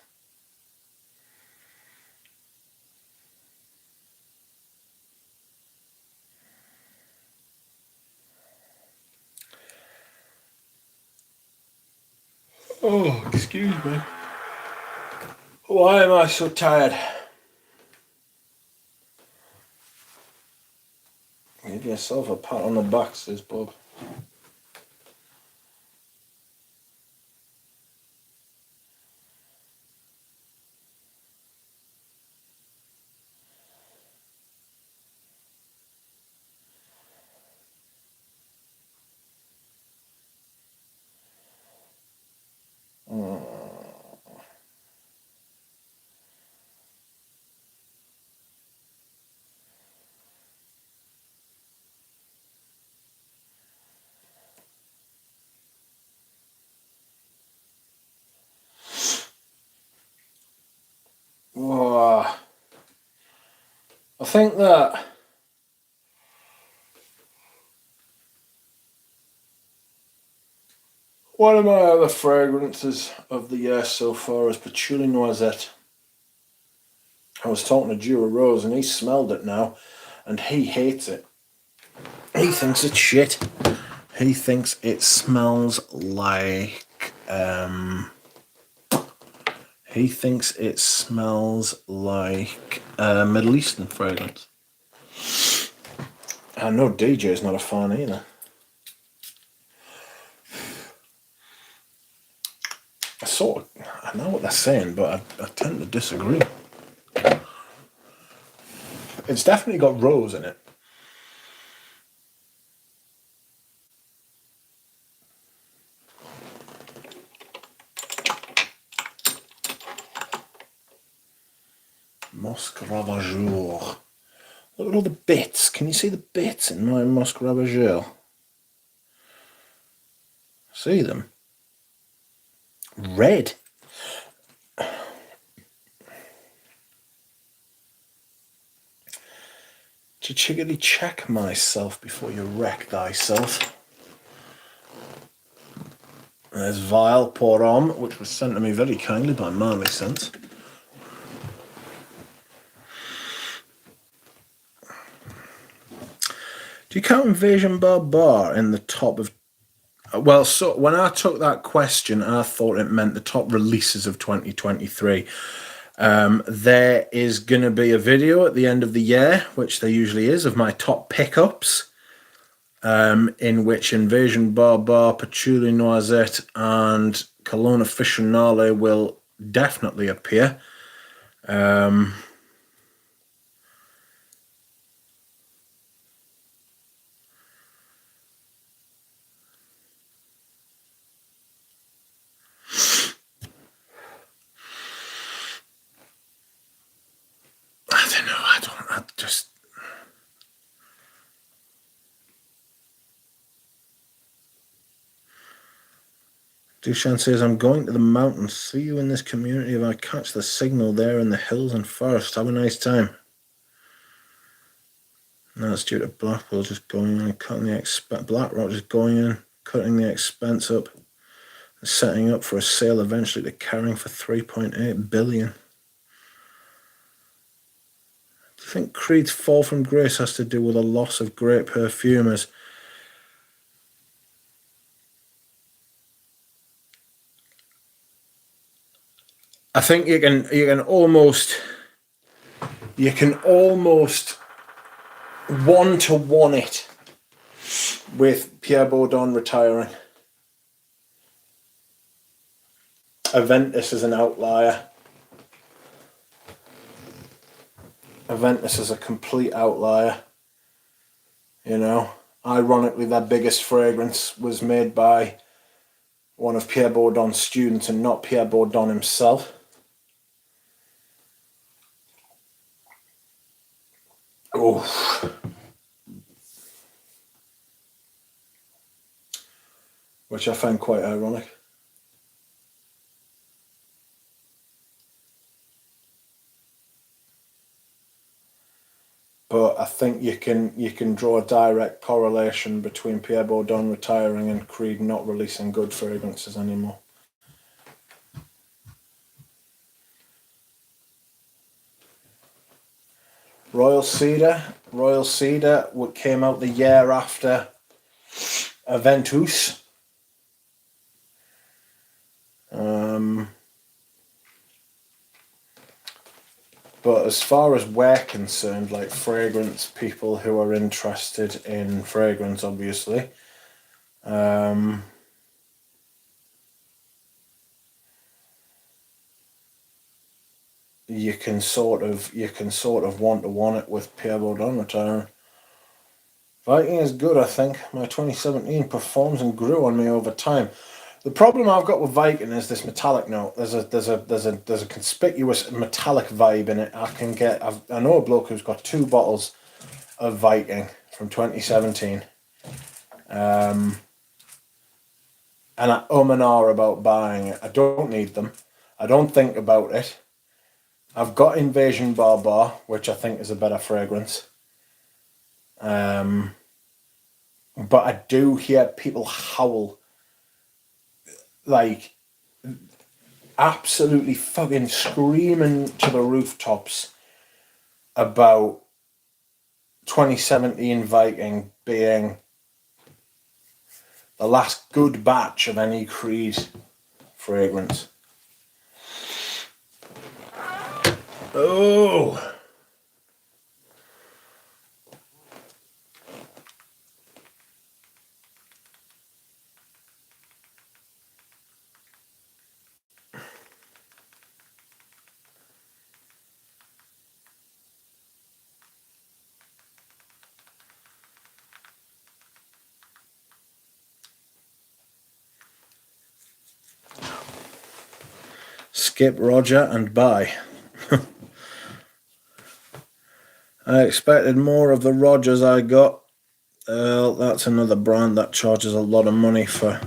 Oh, excuse me. Why am I so tired? Give yourself a pat on the back, says Bob. Whoa. I think that one of my other fragrances of the year so far is Patchouli Noisette. I was talking to Dura Rose and he smelled it now and he hates it. He thinks it's shit. He thinks it smells like he thinks it smells like a Middle Eastern fragrance. I know DJ's not a fan either. I know what they're saying, but I tend to disagree. It's definitely got rose in it. Musc Ravageur. Look at all the bits. Can you see the bits in my Musc Ravageur? See them? Red. Chickily check myself before you wreck thyself. There's Vile Pour Homme, which was sent to me very kindly by Marley Scents. Do you count Invasion Bar in the top of... Well, so when I took that question, I thought it meant the top releases of 2023. There is going to be a video at the end of the year, which there usually is, of my top pickups, in which Invasion Bar, Patchouli Noisette, and Cologne Officinale will definitely appear. I don't know, I just... Dushan says, I'm going to the mountains. See you in this community if I catch the signal there in the hills and forest. Have a nice time. Now it's due to Blackpool just going in and cutting the expense. BlackRock just going in, cutting the expense up, and setting up for a sale eventually to Kering for 3.8 billion. Do you think Creed's fall from grace has to do with a loss of great perfumers? I think you can almost one-to-one it with Pierre Bourdon retiring. Aventus is an outlier. Aventus is a complete outlier. You know, ironically, their biggest fragrance was made by one of Pierre Bourdon's students and not Pierre Bourdon himself. Oh. Which I find quite ironic. But I think you can draw a direct correlation between Pierre Bourdon retiring and Creed not releasing good fragrances anymore. Royal Cedar came out the year after Aventus. But as far as we're concerned, like fragrance people who are interested in fragrance, obviously, you can sort of one-to-one it with Pierre Bourdon retiring. Viking is good, I think. My 2017 performs and grew on me over time. The problem I've got with Viking is this metallic note. There's a conspicuous metallic vibe in it. I know a bloke who's got 2 bottles of Viking from 2017. And I and ah about buying it. I don't need them. I don't think about it. I've got Invasion Bar, which I think is a better fragrance. But I do hear people howl, like absolutely fucking screaming to the rooftops about 2017 Viking being the last good batch of any Creed fragrance. Oh! Skip Roger and buy. I expected more of the Rogers I got. That's another brand that charges a lot of money for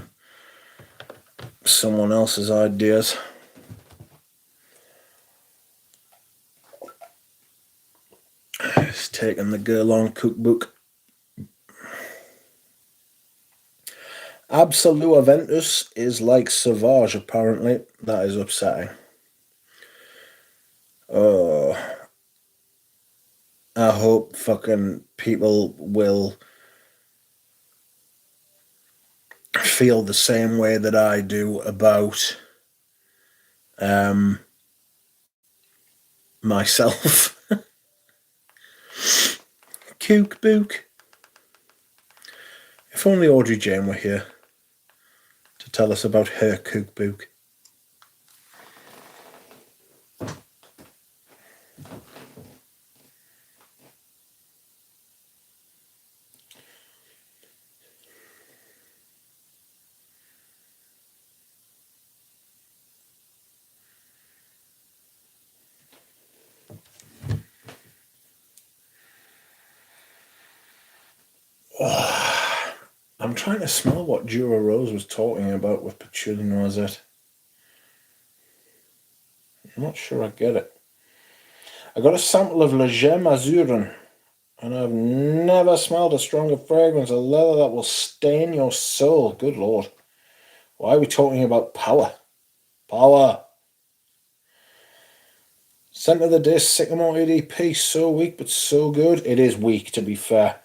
someone else's ideas. It's taking the Guerlain cookbook. Absolute Aventus is like Sauvage, apparently. That is upsetting. Oh, I hope fucking people will feel the same way that I do about myself. Kook book. If only Audrey Jane were here to tell us about her kook book. Oh, I'm trying to smell what Dura Rose was talking about with patchouli noisette. I'm not sure I get it. I got a sample of Le Gem Azuren, and I've never smelled a stronger fragrance of leather that will stain your soul. Good Lord. Why are we talking about power? Power. Scent of the day, Sycamore EDP. So weak, but so good. It is weak, to be fair.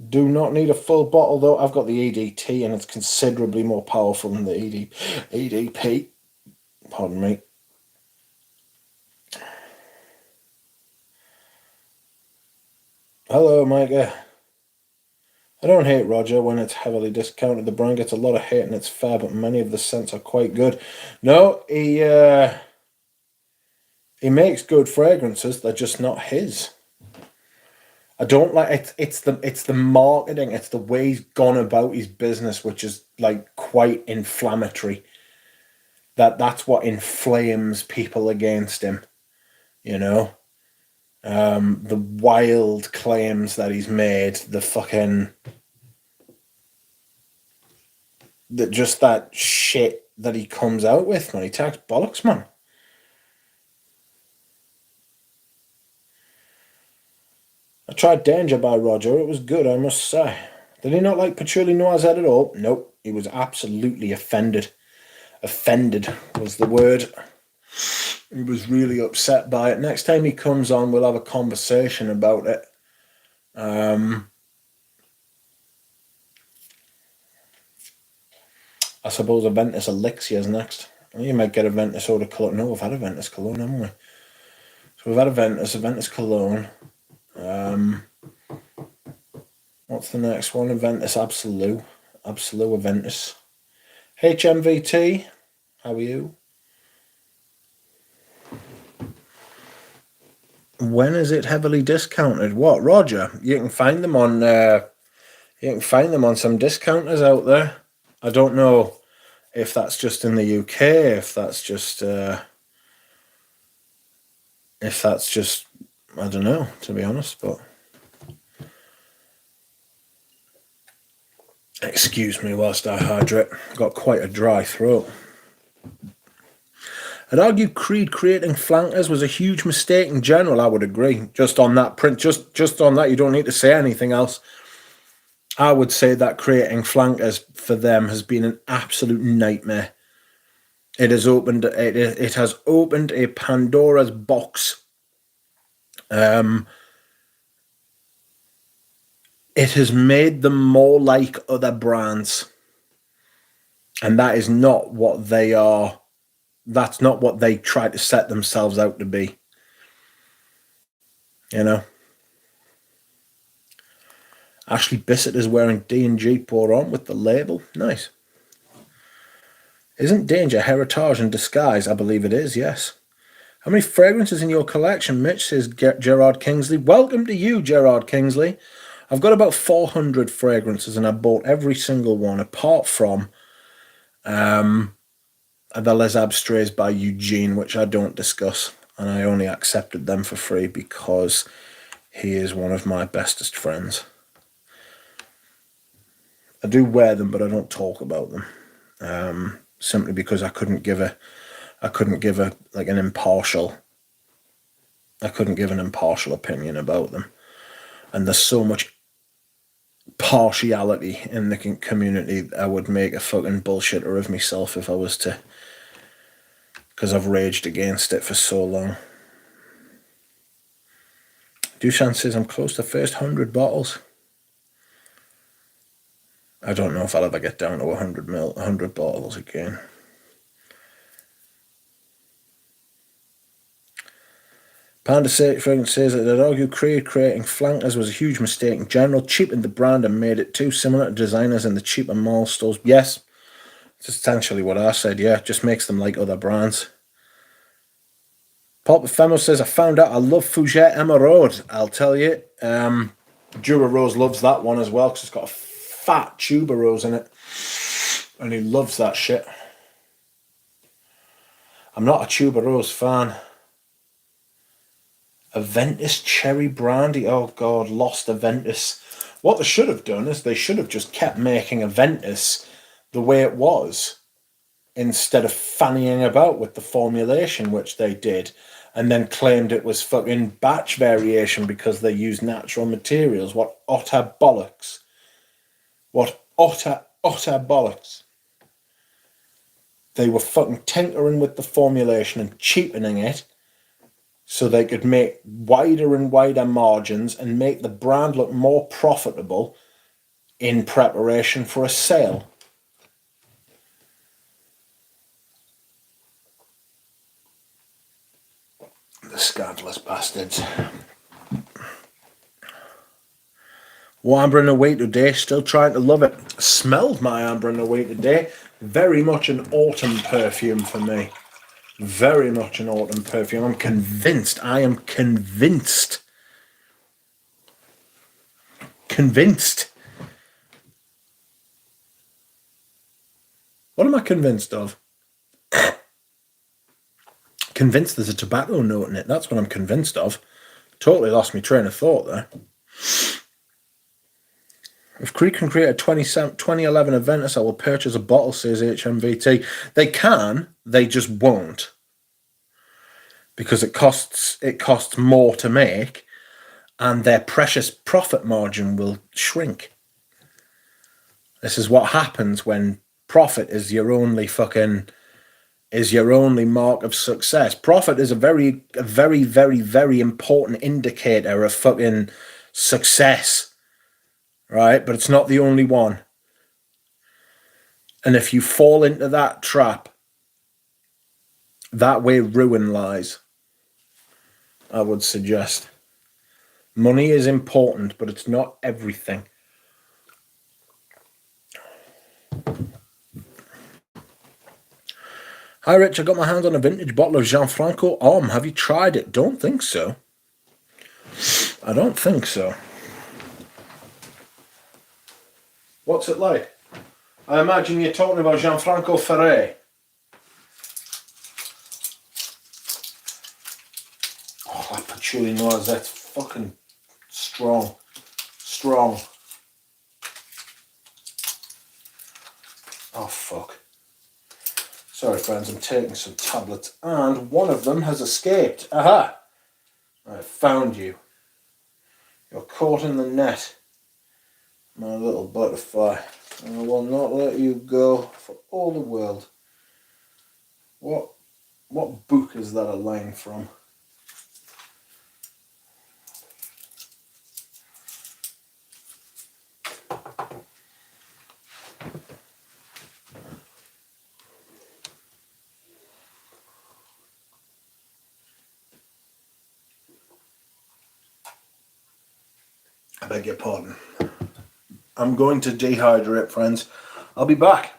Do not need a full bottle, though. I've got the EDT, and it's considerably more powerful than the EDP. Pardon me. Hello, Micah. I don't hate Roger when it's heavily discounted. The brand gets a lot of hate and it's fair, but many of the scents are quite good. No, he makes good fragrances. They're just not his. I don't like it. It's the marketing. It's the way he's gone about his business, which is like quite inflammatory. That's what inflames people against him. You know, the wild claims that he's made. That shit that he comes out with, man. He talks bollocks, man. I tried Danger by Roger. It was good, I must say. Did he not like Patchouli Noisette at all? Nope. He was absolutely offended. Offended was the word. He was really upset by it. Next time he comes on, we'll have a conversation about it. I suppose Aventus Elixirs next. You might get Aventus Eau de Cologne. No, we've had Aventus Cologne, haven't we? So we've had Aventus Cologne. What's the next one? Aventus Absolute. Absolute Aventus. HMVT. How are you? When is it heavily discounted? What, Roger? You can find them on some discounters out there. I don't know if that's just in the UK, if that's just I don't know, to be honest, but excuse me whilst I hydrate. Got quite a dry throat. I'd argue Creed creating flankers was a huge mistake in general. I would agree. Just on that print, just on that, you don't need to say anything else. I would say that creating flankers for them has been an absolute nightmare. It has opened a Pandora's box. It has made them more like other brands, and that is not what they are. That's not what they try to set themselves out to be. You know. Ashley Bissett is wearing D&G pour on with the label. Nice. Isn't Danger heritage in disguise? I believe it is, yes. How many fragrances in your collection, Mitch, says Gerard Kingsley. Welcome to you, Gerard Kingsley. I've got about 400 fragrances, and I bought every single one, apart from the Les Abstraits by Eugene, which I don't discuss, and I only accepted them for free because he is one of my bestest friends. I do wear them, but I don't talk about them, simply because I couldn't give an impartial opinion about them, and there's so much partiality in the community. I would make a fucking bullshitter of myself if I was to, because I've raged against it for so long. Dushan says I'm close to first 100 bottles. I don't know if I'll ever get down to 100 bottles again. Panda Fragrance says that they'd argue creating flankers was a huge mistake in general, cheapened the brand and made it too similar to designers in the cheaper mall stores. Yes, it's essentially what I said, yeah, just makes them like other brands. Pulp Ephemeral says, I found out I love Fougère Emeraude. I'll tell you. Dura Rose loves that one as well because it's got a fat tuberose in it. And he loves that shit. I'm not a tuberose fan. Aventus Cherry Brandy. Oh, God, lost Aventus. What they should have done is they should have just kept making Aventus the way it was instead of fannying about with the formulation, which they did, and then claimed it was fucking batch variation because they used natural materials. What utter bollocks. What utter bollocks. They were fucking tinkering with the formulation and cheapening it so they could make wider and wider margins and make the brand look more profitable in preparation for a sale. The scandalous bastards. What Amber in a Way today, still trying to love it. Smelled my Amber in a Way today. Very much an autumn perfume for me. Very much an autumn perfume. I'm convinced. I am convinced. Convinced. What am I convinced of? Convinced there's a tobacco note in it. That's what I'm convinced of. Totally lost my train of thought there. If Creed can create a 2011 Aventus, I will purchase a bottle, says HMVT. They can, they just won't. Because it costs more to make, and their precious profit margin will shrink. This is what happens when profit is your only mark of success. Profit is a very, very, very important indicator of fucking success, right? But it's not the only one. And if you fall into that trap, that way ruin lies, I would suggest. Money is important, but it's not everything. Hi Rich, I got my hands on a vintage bottle of Gianfranco Homme. Have you tried it? Don't think so. I don't think so. What's it like? I imagine you're talking about Gianfranco Ferré. Oh, that patchouli noise, that's fucking strong. Strong. Oh, fuck. Sorry, friends, I'm taking some tablets, and one of them has escaped. Aha! I found you. You're caught in the net, my little butterfly. And I will not let you go for all the world. What book is that a line from? I beg your pardon. I'm going to dehydrate, friends. I'll be back.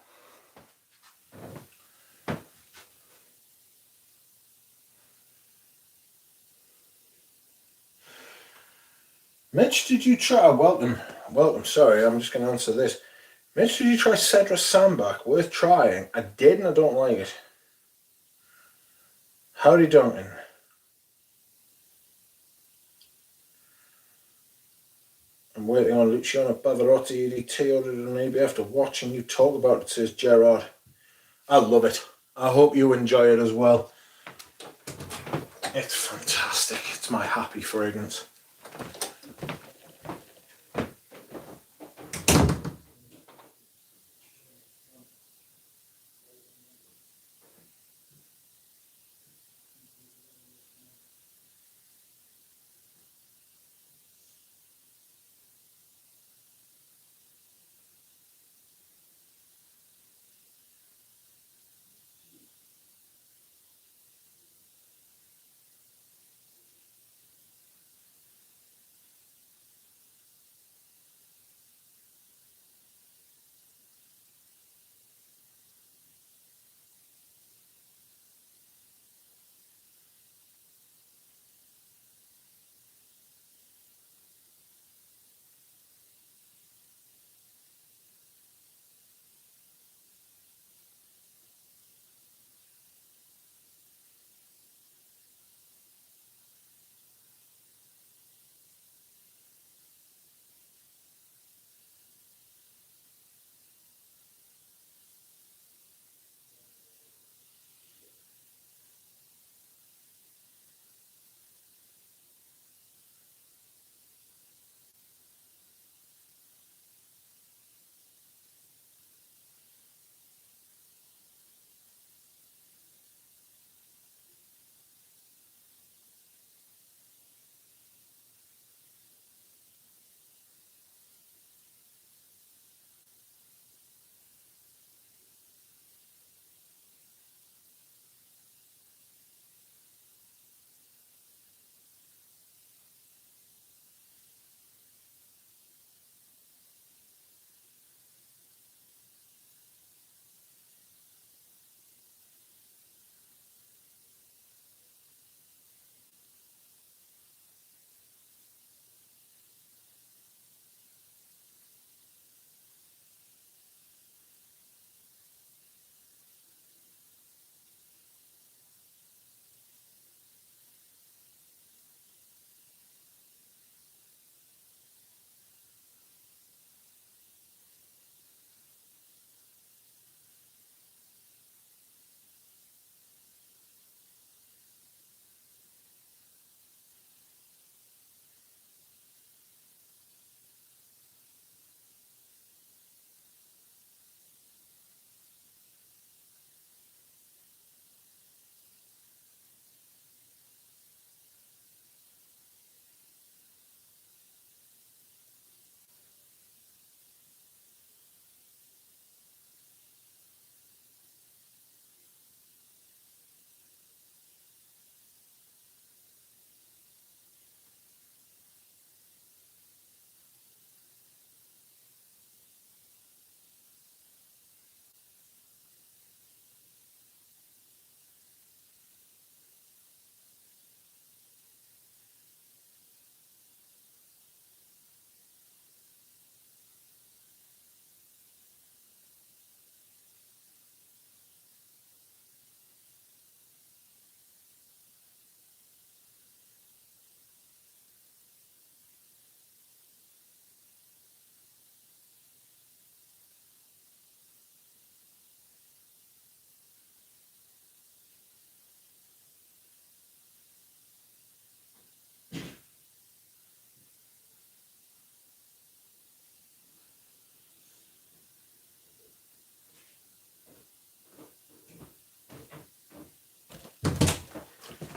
Mitch, did you try... Welcome, sorry, I'm just going to answer this. Mitch, did you try Cedra Sandbach? Worth trying. I did and I don't like it. Howdy Duncan. I'm waiting on Luciano Pavarotti EDT ordered an maybe after watching you talk about it, says Gerard. I love it. I hope you enjoy it as well. It's fantastic. It's my happy fragrance.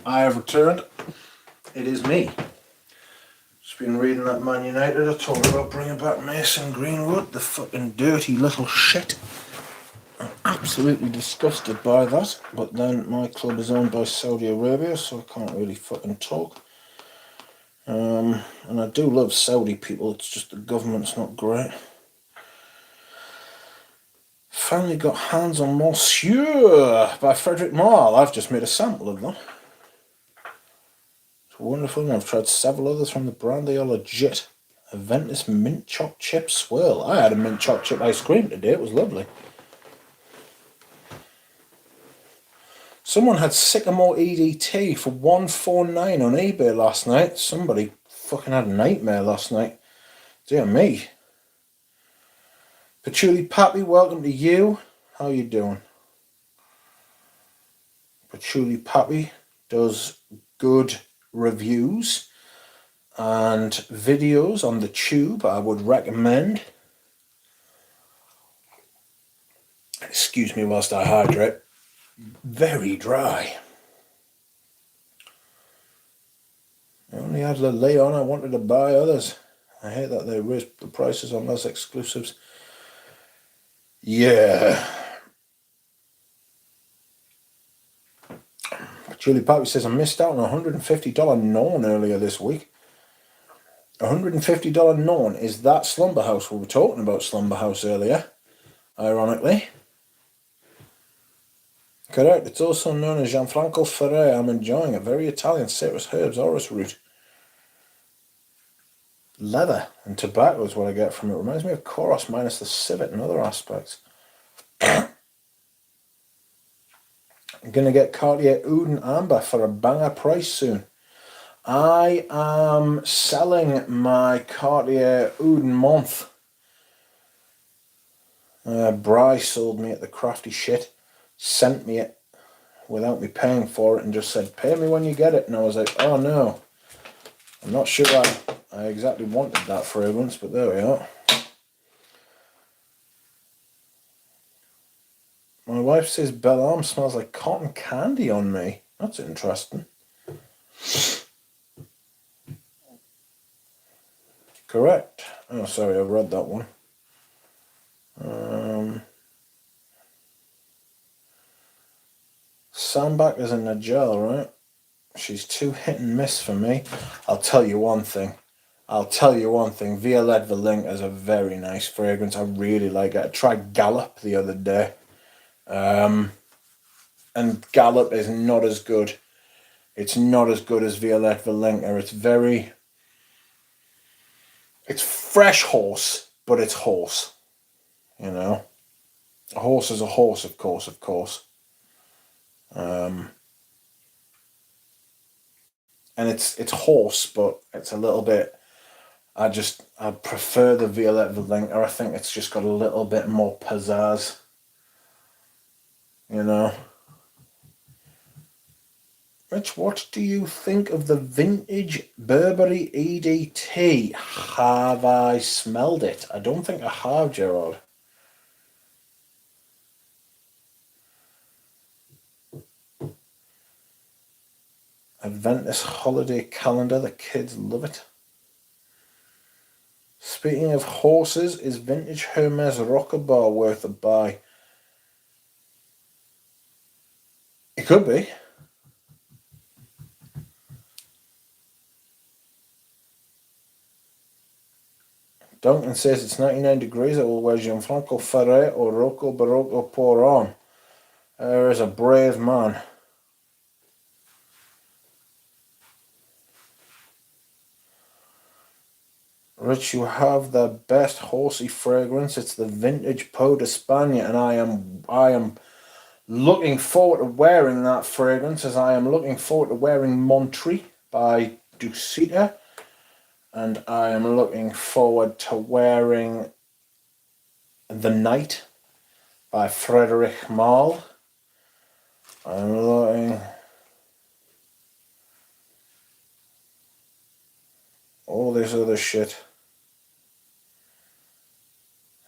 I have returned. It is me. Just been reading that Man United. I told you about bringing back Mason Greenwood, the fucking dirty little shit. I'm absolutely disgusted by that. But then my club is owned by Saudi Arabia, so I can't really fucking talk. And I do love Saudi people. It's just the government's not great. Finally got hands on Monsieur by Frederick Marl. I've just made a sample of that. It's wonderful, and I've tried several others from the brand. They are legit. Aventus mint choc chip swirl. I had a mint choc chip ice cream today. It was lovely. Someone had Sycamore EDT for $149 on eBay last night. Somebody fucking had a nightmare last night. Dear me. Patchouli Pappy, welcome to you. How you doing? Patchouli Pappy does good reviews and videos on the tube. I would recommend. Excuse me whilst I hydrate. Very dry. I only had Le Leon. I wanted to buy others. I hate that they raised the prices on those exclusives. Yeah. Julie Pappy says, I missed out on a $150 non earlier this week. $150 non is that Slumber House. We were talking about Slumber House earlier, ironically. Correct. It's also known as Gianfranco Ferrer. I'm enjoying it. Very Italian. Citrus herbs, orris root. Leather and tobacco is what I get from it. Reminds me of Koros minus the civet and other aspects. I'm going to get Cartier Oud and Amber for a banger price soon. I am selling my Cartier Oud and Month. Bry sold me it, the crafty shit. Sent me it without me paying for it and just said, pay me when you get it. And I was like, oh no. I'm not sure I exactly wanted that fragrance, but there we are. My wife says Belle Arm smells like cotton candy on me. That's interesting. Correct. Oh, sorry, I read that one. Sandbach is in Nigel, right? She's too hit and miss for me. I'll tell you one thing. Violette Valink is a very nice fragrance. I really like it. I tried Gallop the other day. And Gallop is not as good. It's not as good as Violette Valinka. It's fresh horse, but it's horse. You know? A horse is a horse, of course. And it's horse, but it's a little bit. I prefer the Violette Valinka. I think it's just got a little bit more pizzazz. You know. Rich, what do you think of the vintage Burberry EDT? Have I smelled it? I don't think I have, Gerard. Adventus holiday calendar, the kids love it. Speaking of horses, is vintage Hermes Rocker Bar worth a buy? It could be. Duncan says it's 99 degrees. I will wear Gianfranco Ferret or Rocco Barocco pour on. There is a brave man. Rich, you have the best horsey fragrance. It's the vintage Peau d'Espagne, and I am looking forward to wearing that fragrance, as I am looking forward to wearing Montry by Ducita, and I am looking forward to wearing The Night by Frederick Malle. I'm looking all this other shit.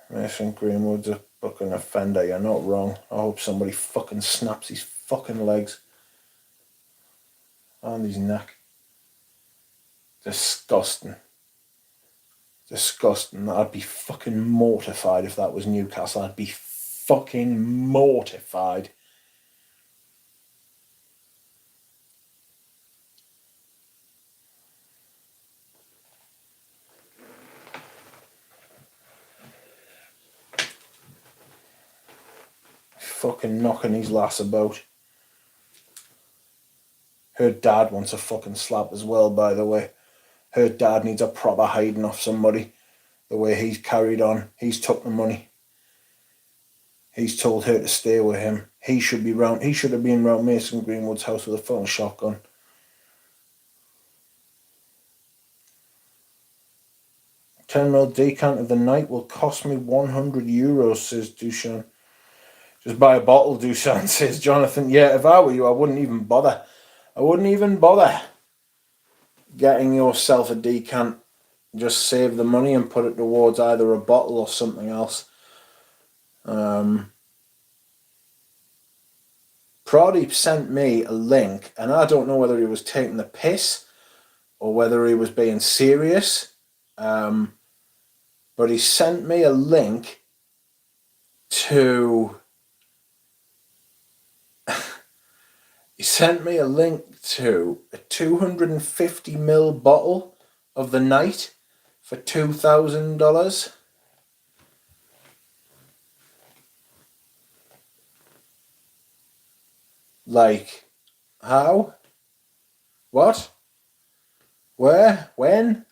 Mason Greenwood's a fucking offender. You're not wrong. I hope somebody fucking snaps his fucking legs. on his neck. Disgusting. Disgusting. I'd be fucking mortified if that was Newcastle. I'd be fucking mortified. Fucking knocking his lass about. Her dad wants a fucking slap as well, by the way. Her dad needs a proper hiding off somebody. The way he's carried on. He's took the money. He's told her to stay with him. He should have been round Mason Greenwood's house with a fucking shotgun. €10 decant of the night will cost me €100, says Dushan. Just buy a bottle, Dushan, says Jonathan. Yeah, if I were you, I wouldn't even bother. I wouldn't even bother getting yourself a decant. Just save the money and put it towards either a bottle or something else. Pradeep sent me a link, and I don't know whether he was taking the piss or whether he was being serious. But he sent me a link to... he sent me a link to a 250ml bottle of the night for $2,000. Like, how? What? Where? When?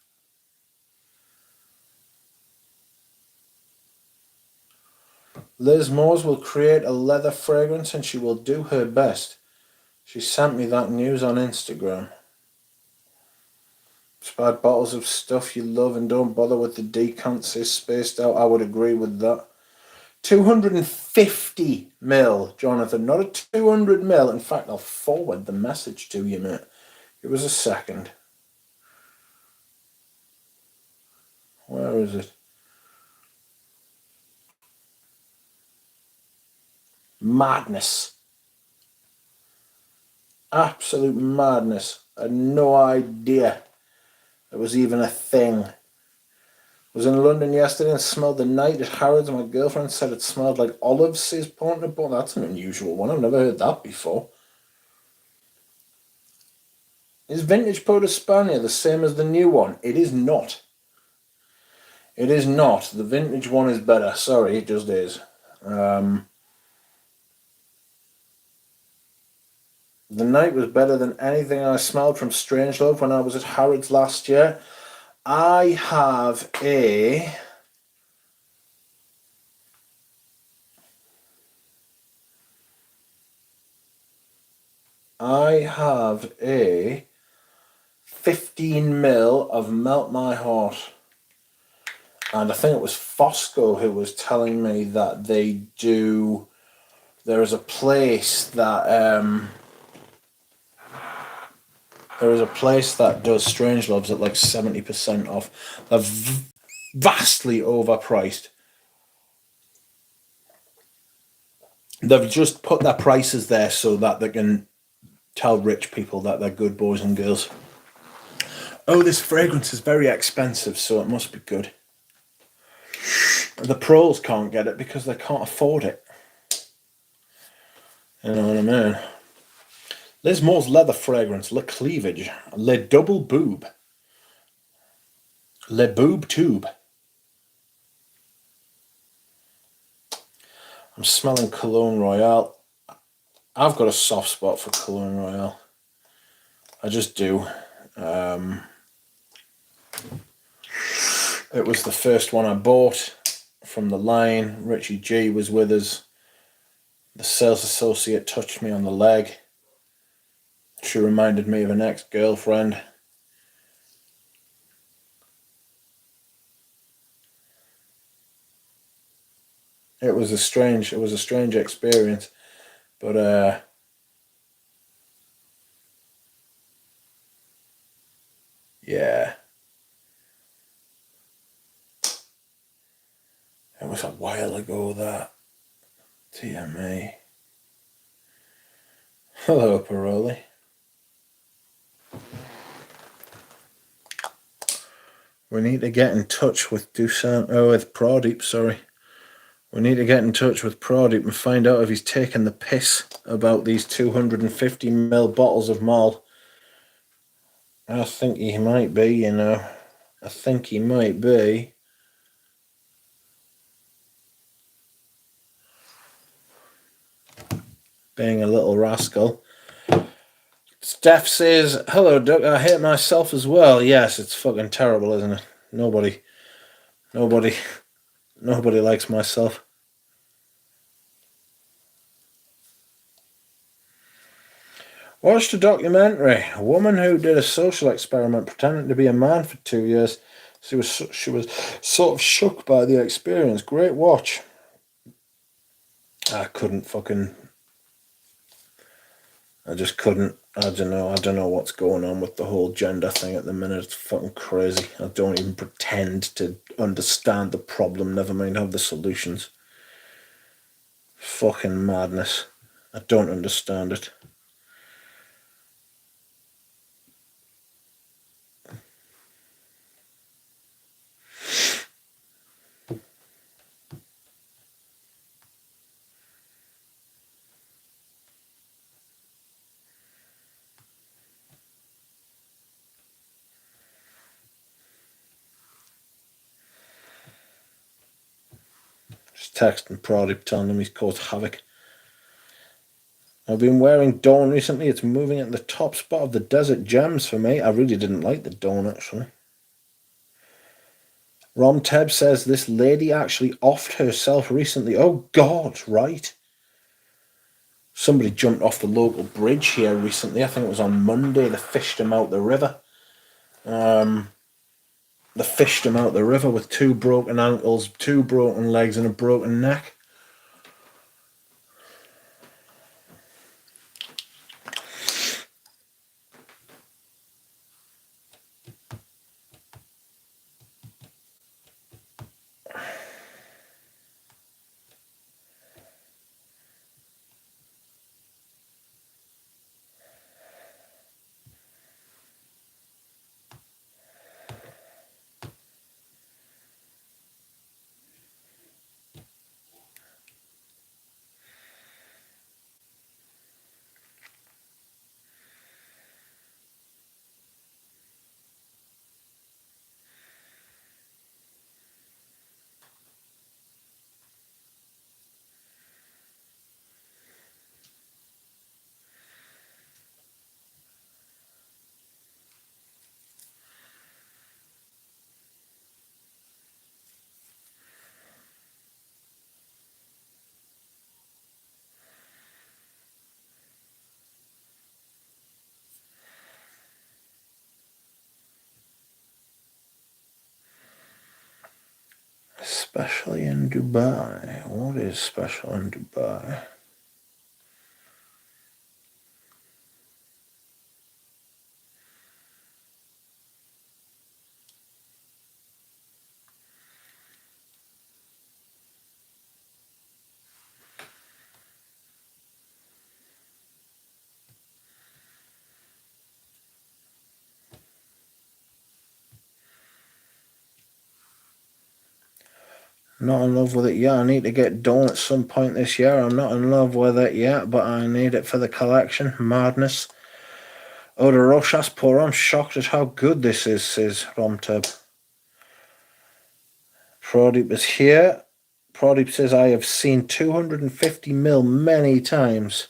Liz Moores will create a leather fragrance and she will do her best. She sent me that news on Instagram. Spad bottles of stuff you love and don't bother with the decants is spaced out. I would agree with that. 250ml, Jonathan, not a 200ml. In fact, I'll forward the message to you, mate. Give us a second. Where is it? Madness. Absolute madness. I had no idea it was even a thing. I was in London yesterday and smelled the night at Harrods. My girlfriend said it smelled like olives, says Partner, but that's an unusual one. I've never heard that before. Is vintage Pot of Spania the same as the new one? It is not. It is not. The vintage one is better. Sorry, it just is. The night was better than anything I smelled from Strangelove when I was at Harrods last year. I have a... I have a 15ml of Melt My Heart. And I think it was Fosco who was telling me that they do... There is a place that... there is a place that does Strangeloves at like 70% off. They're vastly overpriced. They've just put their prices there so that they can tell rich people that they're good boys and girls. Oh, this fragrance is very expensive, so it must be good. The pros can't get it because they can't afford it. You know what I mean? Liz Moore's leather fragrance, Le Cleavage, Le Double Boob, Le Boob Tube. I'm smelling Cologne Royale. I've got a soft spot for Cologne Royale. I just do. It was the first one I bought from the line. Richie G was with us. The sales associate touched me on the leg. She reminded me of an ex-girlfriend. It was a strange experience, but yeah, it was a while ago that. Dear me. Hello, Paroli. We need to get in touch with with Pradeep, sorry. We need to get in touch with Pradeep and find out if he's taking the piss about these 250ml bottles of malt. I think he might be, you know. I think he might be. Being a little rascal. Steph says, hello, Doug. I hate myself as well. Yes, it's fucking terrible, isn't it? Nobody likes myself. Watched a documentary. A woman who did a social experiment pretending to be a man for 2 years. She was sort of shook by the experience. Great watch. I just couldn't. I don't know what's going on with the whole gender thing at the minute. It's fucking crazy. I don't even pretend to understand the problem, never mind have the solutions. Fucking madness. I don't understand it. Just texting Pradeep telling him he's caused havoc. I've been wearing Dawn recently. It's moving at the top spot of the Desert Gems for me. I really didn't like the Dawn, actually. Rom Teb says this lady actually offed herself recently. Oh, God, right. Somebody jumped off the local bridge here recently. I think it was on Monday. They fished him out the river. They fished him out the river with 2 broken ankles, 2 broken legs, and a broken neck. Especially in Dubai. What is special in Dubai? Not in love with it yet. I need to get Dawn at some point this year. I'm not in love with it yet, but I need it for the collection. Madness. Oh, the Rochas pour. I'm shocked at how good this is, says Romtub. Pradeep is here. Pradeep says, I have seen 250ml many times.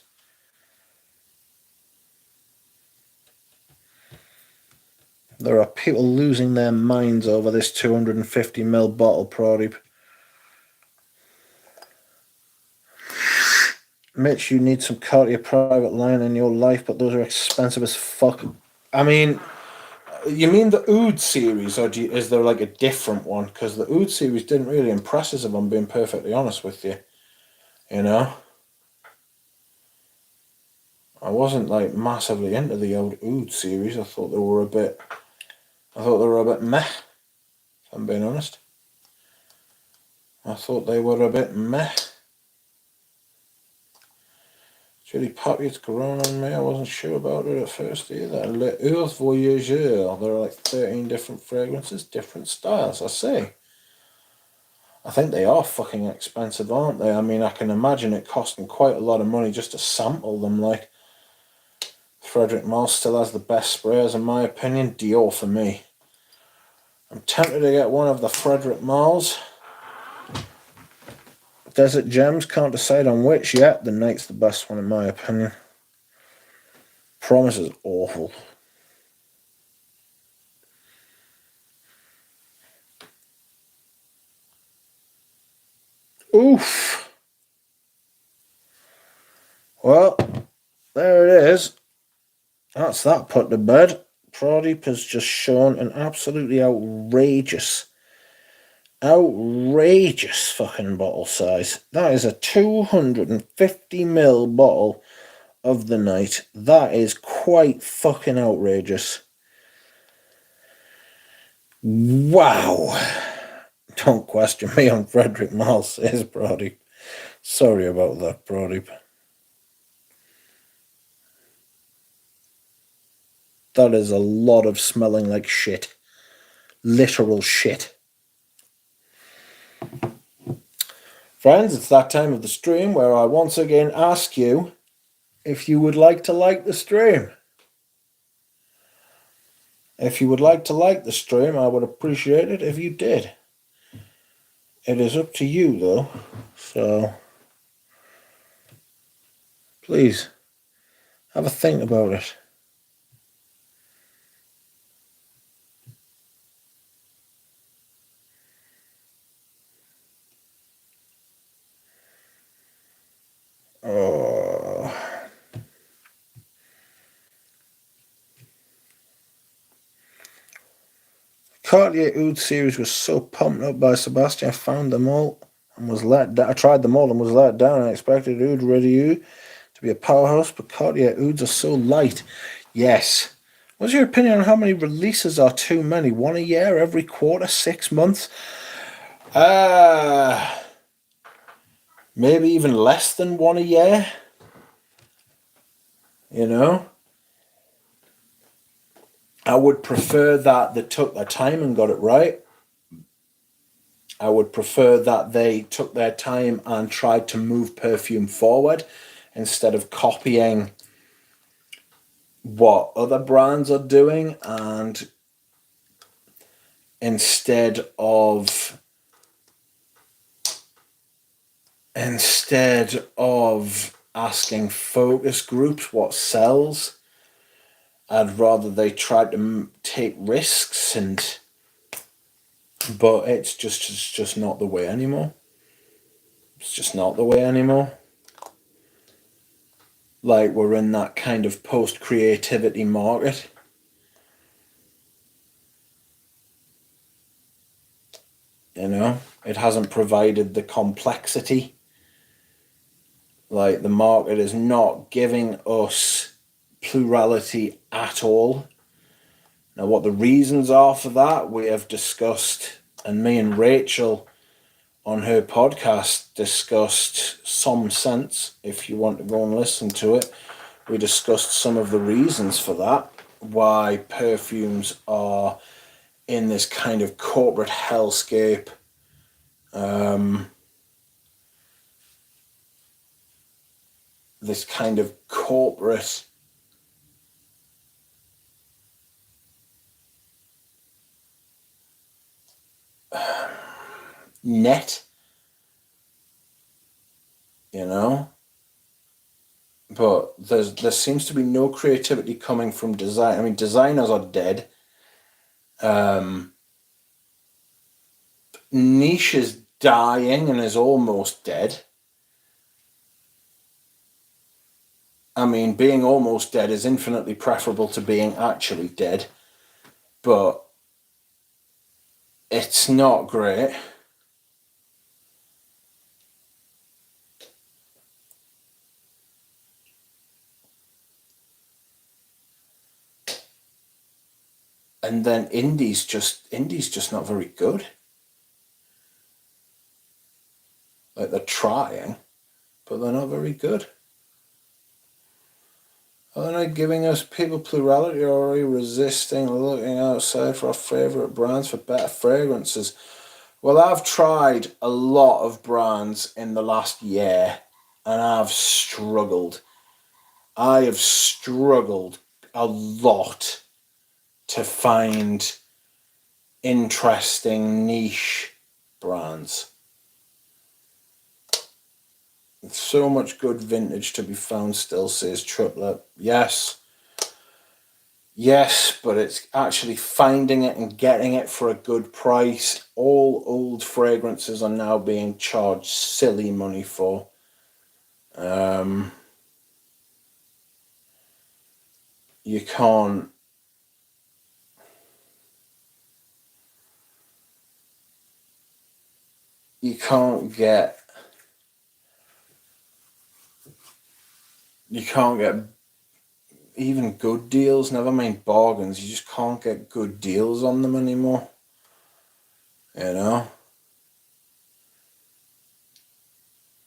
There are people losing their minds over this 250ml bottle, Pradeep. Mitch, you need some Cartier private line in your life, but those are expensive as fuck. I mean, you mean the Oud series, or is there like a different one? Because the Oud series didn't really impress us, if I'm being perfectly honest with you. You know? I wasn't like massively into the old Oud series. I thought they were a bit meh, if I'm being honest. I thought they were a bit meh. Chili Papi, it's grown on me. I wasn't sure about it at first either. Le Earth Voyageur. There are like 13 different fragrances, different styles. I see. I think they are fucking expensive, aren't they? I mean, I can imagine it costing quite a lot of money just to sample them. Like, Frederic Malle still has the best sprayers, in my opinion. Dior for me. I'm tempted to get one of the Frederic Malles. Desert Gems, can't decide on which yet. The Night's the best one, in my opinion. Promise is awful. Oof. Well, there it is. That's that put to bed. Pradeep has just shown an absolutely outrageous fucking bottle size. That is a 250ml bottle of the Night. That is quite fucking outrageous. Wow. Don't question me on Frederic Malle, says Pradeep. Sorry about that, Pradeep. That is a lot of smelling like shit. Literal shit. Friends, it's that time of the stream where I once again ask you if you would like to like the stream. If you would like to like the stream, I would appreciate it if you did. It is up to you, though. So, please, have a think about it. Oh. Cartier Oud series was so pumped up by Sebastian. I found them all and was let down. I tried them all and was let down. I expected Oud Ready Oud to be a powerhouse, but Cartier Ouds are so light. Yes. What's your opinion on how many releases are too many? One a year, every quarter, 6 months? Maybe even less than one a year. You know? I would prefer that they took their time and got it right. I would prefer that they took their time and tried to move perfume forward instead of copying what other brands are doing, and instead of asking focus groups what sells, I'd rather they try to take risks, but it's just not the way anymore. It's just not the way anymore. Like, we're in that kind of post-creativity market. You know, it hasn't provided the complexity. Like, the market is not giving us plurality at all. Now, what the reasons are for that, we have discussed, and me and Rachel on her podcast discussed Some Sense. If you want to go and listen to it, we discussed some of the reasons for that, why perfumes are in this kind of corporate hellscape. This kind of corporate net, you know, but there seems to be no creativity coming from design. I mean, designers are dead. Niche is dying and is almost dead. I mean, being almost dead is infinitely preferable to being actually dead, but it's not great. And then indie's just not very good. Like, they're trying, but they're not very good. Are they not giving us people plurality, or are we resisting looking outside for our favourite brands for better fragrances? Well, I've tried a lot of brands in the last year and I've struggled. I have struggled a lot to find interesting niche brands. So much good vintage to be found still, says Triplet. Yes, but it's actually finding it and getting it for a good price. All old fragrances are now being charged silly money for. You can't get even good deals, never mind bargains. You just can't get good deals on them anymore. You know?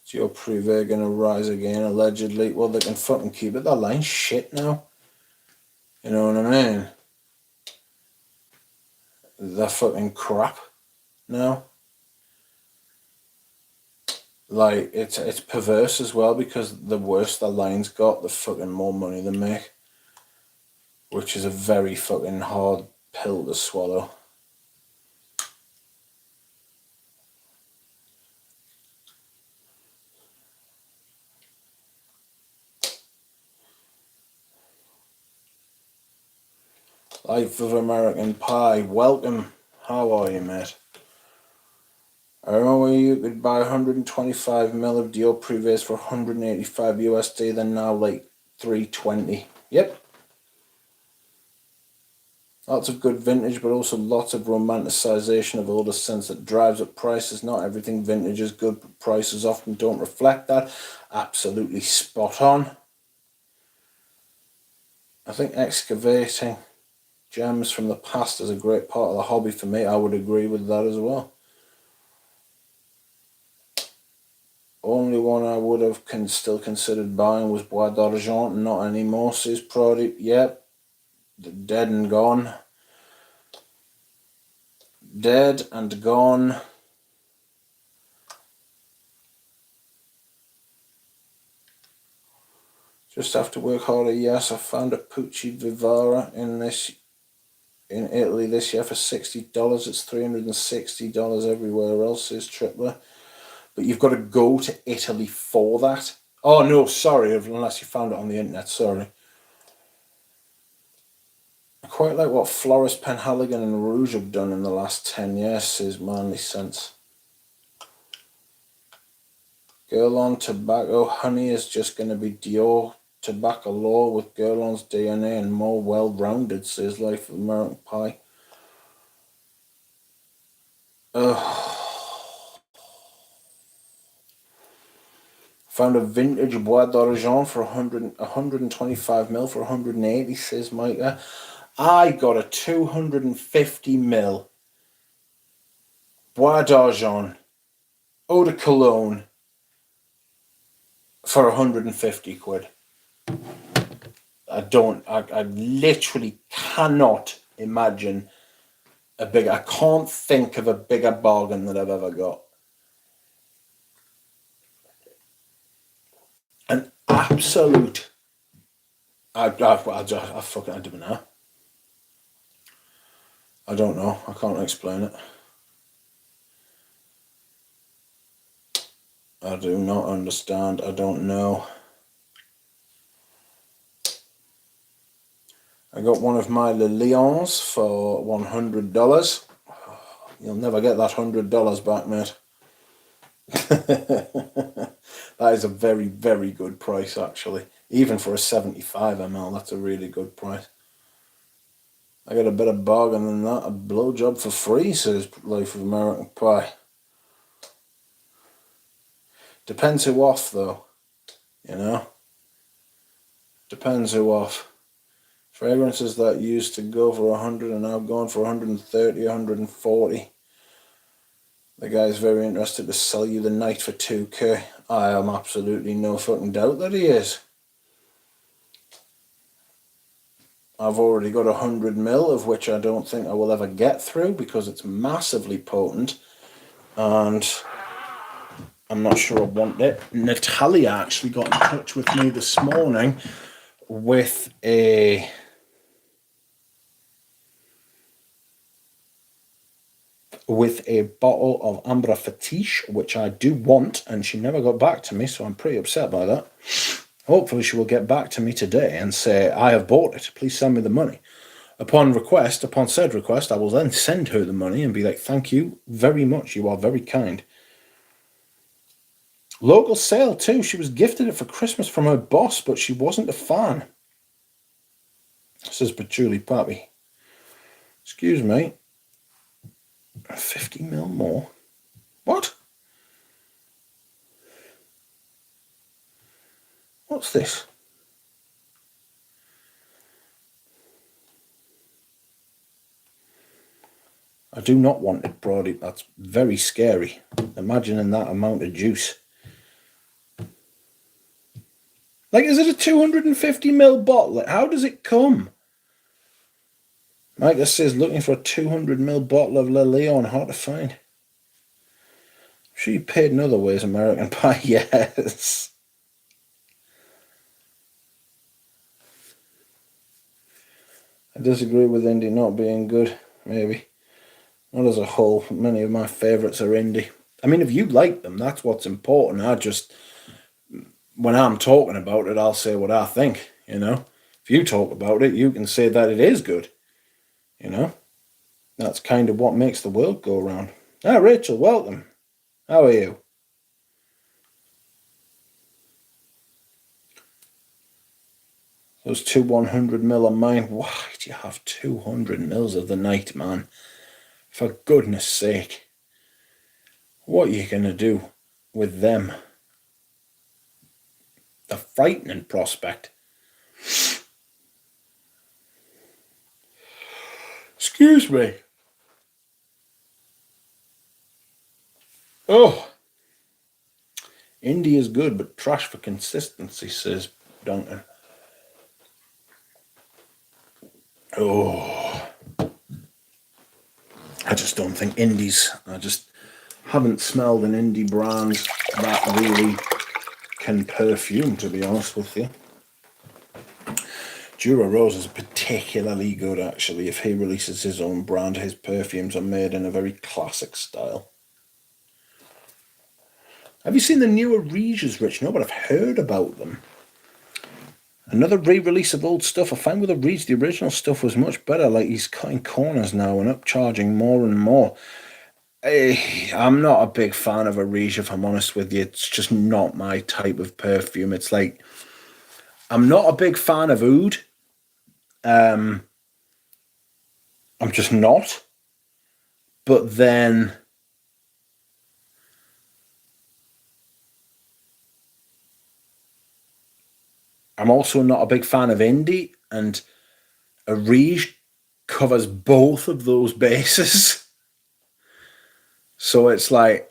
Is your Privé gonna rise again, allegedly? Well, they can fucking keep it. That line's shit now. You know what I mean? They're fucking crap now. Like, it's perverse as well, because the worse the line's got, the fucking more money they make. Which is a very fucking hard pill to swallow. Life of American Pie, welcome. How are you, mate? I remember you could buy 125 ml of Dior Privés for 185 USD, then now like 320. Yep. Lots of good vintage, but also lots of romanticization of older scents that drives up prices. Not everything vintage is good, but prices often don't reflect that. Absolutely spot on. I think excavating gems from the past is a great part of the hobby for me. I would agree with that as well. Only one I would have still considered buying was Bois d'Argent, not anymore, says Prodi. Yep, dead and gone. Dead and gone. Just have to work harder. Yes, I found a Pucci Vivara in Italy this year for $60. It's $360 everywhere else, says Tripler. But you've got to go to Italy for that. Oh no, sorry, unless you found it on the internet, sorry. I quite like what Floris Penhaligon and Rouge have done in the last 10 years, says Manly Sense. Girl on Tobacco Honey is just going to be Dior Tobacco Law with Girl On's DNA and more well-rounded, says Life of American Pie. Found a vintage Bois d'Argent for 125ml for 180, says Micah. I got a 250ml Bois d'Argent Eau de Cologne for 150 quid. I literally cannot imagine I can't think of a bigger bargain that I've ever got. An absolute, I fucking, I don't know. I don't know. I can't explain it. I do not understand. I don't know. I got one of my Le Lions for $100. You'll never get that $100 back, mate. That is a very, very good price, actually. Even for a 75ml, that's a really good price. I got a better bargain than that. A blowjob for free, says Life of American Pie. Depends who off, though. You know? Depends who off. Fragrances that used to go for 100 are now going for 130, 140. The guy's very interested to sell you the night for 2k. I am absolutely no fucking doubt that he is. I've already got 100 ml, of which I don't think I will ever get through because it's massively potent, and I'm not sure I want it. Natalia actually got in touch with me this morning with a bottle of Ambra Fetiche, which I do want, and she never got back to me, so I'm pretty upset by that. Hopefully she will get back to me today and say, I have bought it, please send me the money. Upon said request, I will then send her the money and be like, thank you very much, you are very kind. Local sale too, she was gifted it for Christmas from her boss, but she wasn't a fan. Says Patchouli Pappy. Excuse me. 50 ml more? What? What's this? I do not want it, Brody. That's very scary. Imagining that amount of juice. Like, is it a 250ml bottle? How does it come? Micah says, looking for a 200ml bottle of Le Leon. Hard to find. I'm sure you paid in other ways, American Pie. Yes. I disagree with indie not being good, maybe. Not as a whole. Many of my favourites are indie. I mean, if you like them, that's what's important. When I'm talking about it, I'll say what I think, you know. If you talk about it, you can say that it is good, you know. That's kind of what makes the world go round. Ah, Rachel, welcome. How are you? Those two 100ml are mine. Why do you have 200ml of the night, man? For goodness sake. What are you going to do with them? A frightening prospect. Excuse me. Oh. Indie is good, but trash for consistency, says Duncan. Oh. I just don't think indies. I just haven't smelled an indie brand that really can perfume, to be honest with you. Dura Rose is particularly good, actually. If he releases his own brand, his perfumes are made in a very classic style. Have you seen the newer Reges, Rich? No, but I've heard about them. Another re-release of old stuff. I find with the Rege, the original stuff was much better. Like, he's cutting corners now and upcharging more and more. I'm not a big fan of a Rege, if I'm honest with you. It's just not my type of perfume. It's like, I'm not a big fan of oud. I'm just not. But then I'm also not a big fan of indie, and a Rege covers both of those bases. So it's like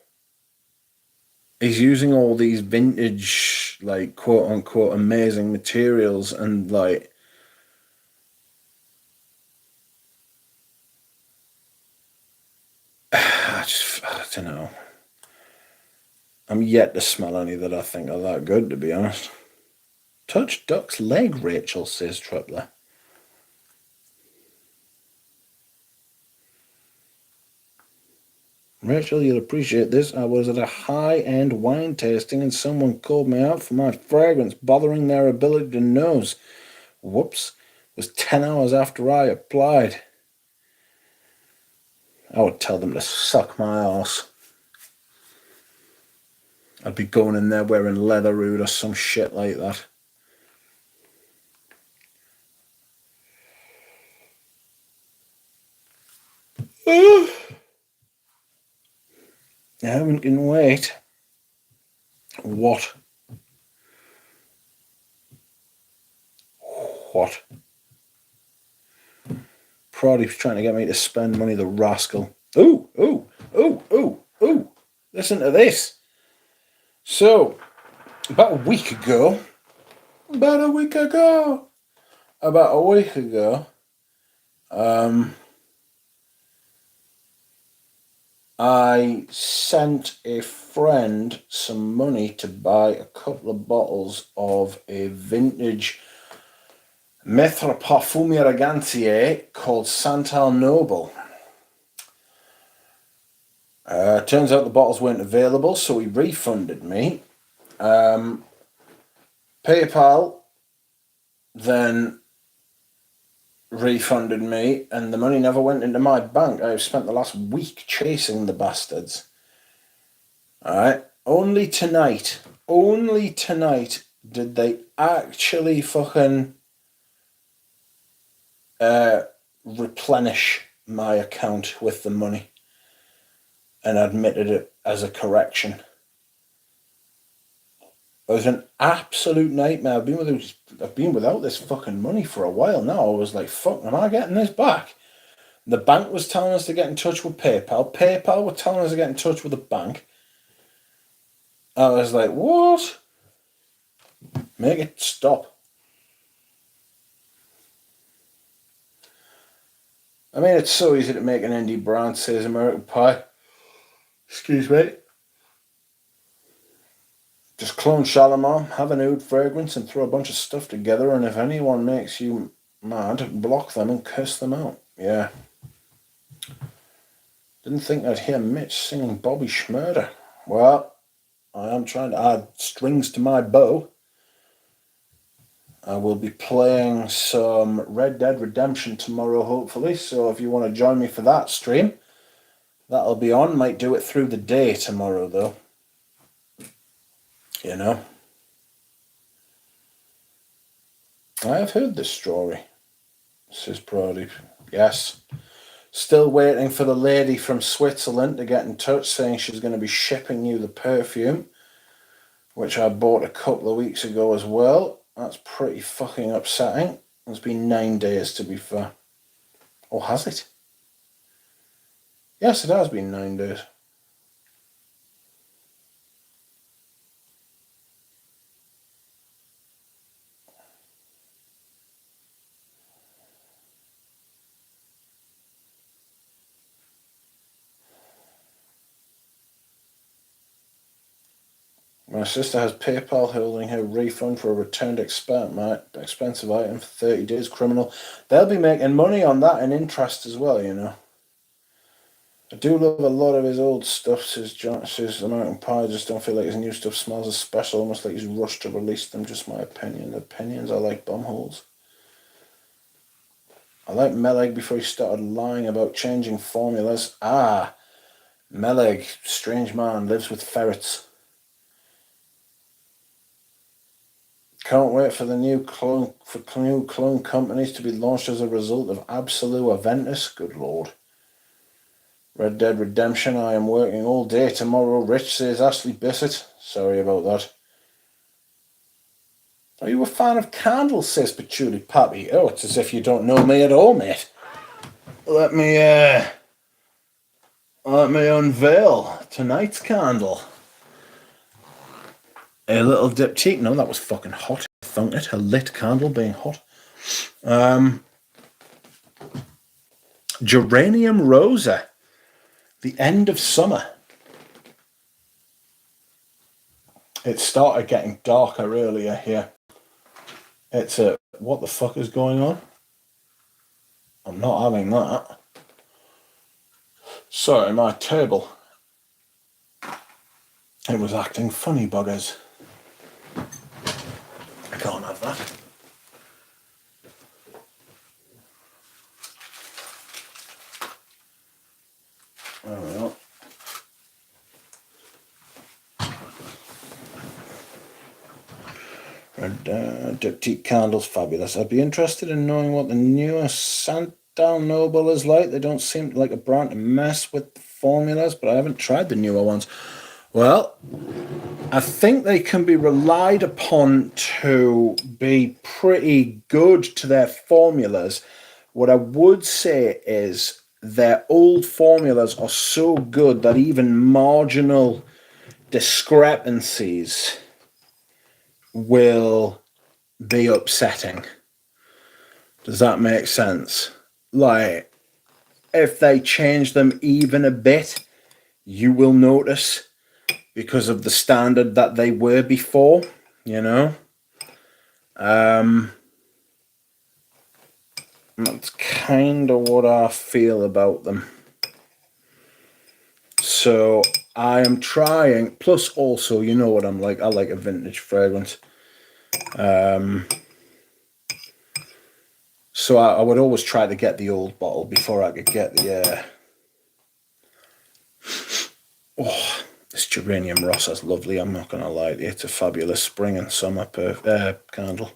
he's using all these vintage, like, quote unquote amazing materials, and like I don't know. I'm yet to smell any that I think are that good, to be honest. Touch duck's leg, Rachel, says Tripler. Rachel, you'll appreciate this. I was at a high-end wine tasting and someone called me out for my fragrance bothering their ability to nose. Whoops. It was 10 hours after I applied. I would tell them to suck my arse. I'd be going in there wearing leather oud or some shit like that. I can wait. What? What? Proddy's trying to get me to spend money, the rascal. Ooh, ooh, ooh, ooh, ooh. Listen to this. So, about a week ago, about a week ago, I sent a friend some money to buy a couple of bottles of a vintage Maître Parfum Elegantier called Santal Noble. Turns out the bottles weren't available, so he refunded me. PayPal then refunded me, and the money never went into my bank. I've spent the last week chasing the bastards. Alright, only tonight did they actually fucking replenish my account with the money and admitted it as a correction. It was an absolute nightmare. I've been without this fucking money for a while now. I was like, fuck, am I getting this back? The bank was telling us to get in touch with PayPal. PayPal were telling us to get in touch with the bank. I was like, what? Make it stop. I mean, it's so easy to make an indie brand, says American Pie. Excuse me. Just clone Shalimar, have an oud fragrance, and throw a bunch of stuff together, and if anyone makes you mad, block them and curse them out. Yeah. Didn't think I'd hear Mitch singing Bobby Schmurder. Well, I am trying to add strings to my bow. I will be playing some Red Dead Redemption tomorrow, hopefully, so if you want to join me for that stream, that'll be on. Might do it through the day tomorrow, though. You know. I have heard this story, says Brody. Yes. Still waiting for the lady from Switzerland to get in touch saying she's going to be shipping you the perfume, which I bought a couple of weeks ago as well. That's pretty fucking upsetting. It's been 9 days, to be fair. Or has it? Yes, it has been 9 days. My sister has PayPal holding her refund for a returned expensive item for 30 days. Criminal. They'll be making money on that and interest as well, you know. I do love a lot of his old stuff, says American Pie. I just don't feel like his new stuff smells as special, almost like he's rushed to release them. Just my opinion. Opinions are like bumholes. I like Meleg before he started lying about changing formulas. Ah, Meleg, strange man, lives with ferrets. Can't wait for the new clone companies to be launched as a result of Absolute Aventus. Good lord. Red Dead Redemption, I am working all day tomorrow. Rich, says Ashley Bissett. Sorry about that. Are you a fan of candles, says Patchouli Pappy? Oh, it's as if you don't know me at all, mate. Let me unveil tonight's candle. A little diptyque. No, that was fucking hot. I thunked it. A lit candle being hot. Geranium Rosa. The end of summer. It started getting darker earlier here. It's a... What the fuck is going on? I'm not having that. Sorry, my table. It was acting funny, buggers. I can't have that. There we are. Diptyque candles, fabulous. I'd be interested in knowing what the newer Santal Noble is like. They don't seem like a brand to mess with the formulas, but I haven't tried the newer ones. Well, I think they can be relied upon to be pretty good to their formulas. What I would say is their old formulas are so good that even marginal discrepancies will be upsetting. Does that make sense? Like, if they change them even a bit, you will notice because of the standard that they were before, you know? That's kind of what I feel about them. So I am trying, plus also, you know what I'm like, I like a vintage fragrance. So I would always try to get the old bottle before I could get the... Oh, this Geranium Rossa is lovely, I'm not going to lie to you. It's a fabulous spring and summer candle.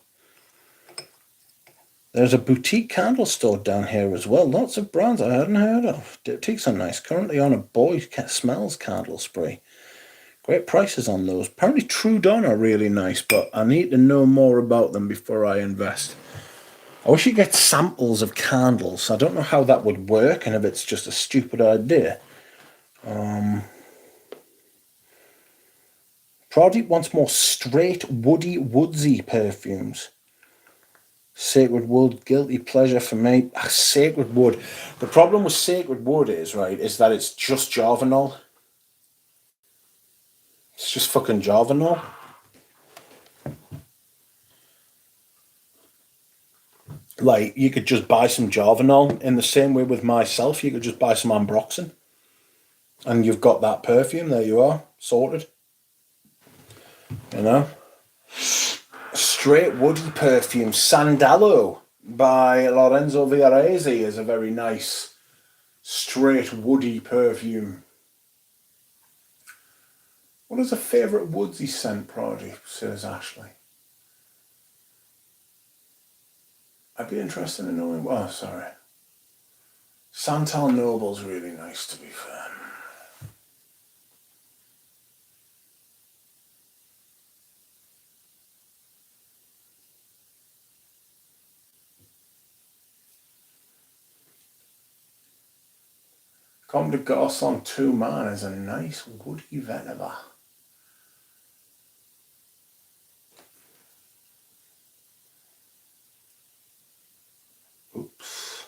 There's a boutique candle store down here as well. Lots of brands I hadn't heard of. Diptychs are nice. Currently on a Boy Smells candle spray. Great prices on those. Apparently True Dawn are really nice, but I need to know more about them before I invest. I wish you get samples of candles. I don't know how that would work and if it's just a stupid idea. Pradeep wants more straight, woody, woodsy perfumes. Sacred Wood, guilty pleasure for me. Sacred Wood. The problem with Sacred Wood is, right, is that it's just Jarvanol. It's just fucking Jarvanol. Like, you could just buy some Jarvanol in the same way with myself. You could just buy some Ambroxan. And you've got that perfume. There you are. Sorted. You know? Straight woody perfume. Sandalo by Lorenzo Villarese is a very nice straight woody perfume. What is a favourite woodsy scent project, says Ashley? I'd be interested in knowing... Oh, sorry. Santal Noble's really nice, to be fair. Comme de Garçon 2 Man is a nice woody vetiver. Oops.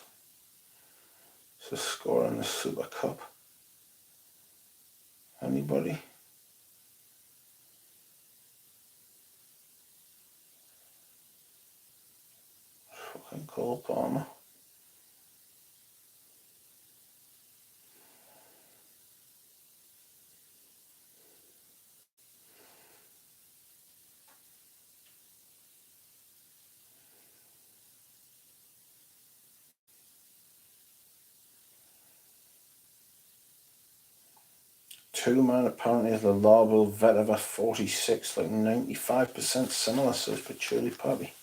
It's a score on the Super Cup. Anybody? Fucking Cole Palmer. Two Man apparently is the Larval Vetiver 46, like 95% similar, so it's Patchouli Poppy.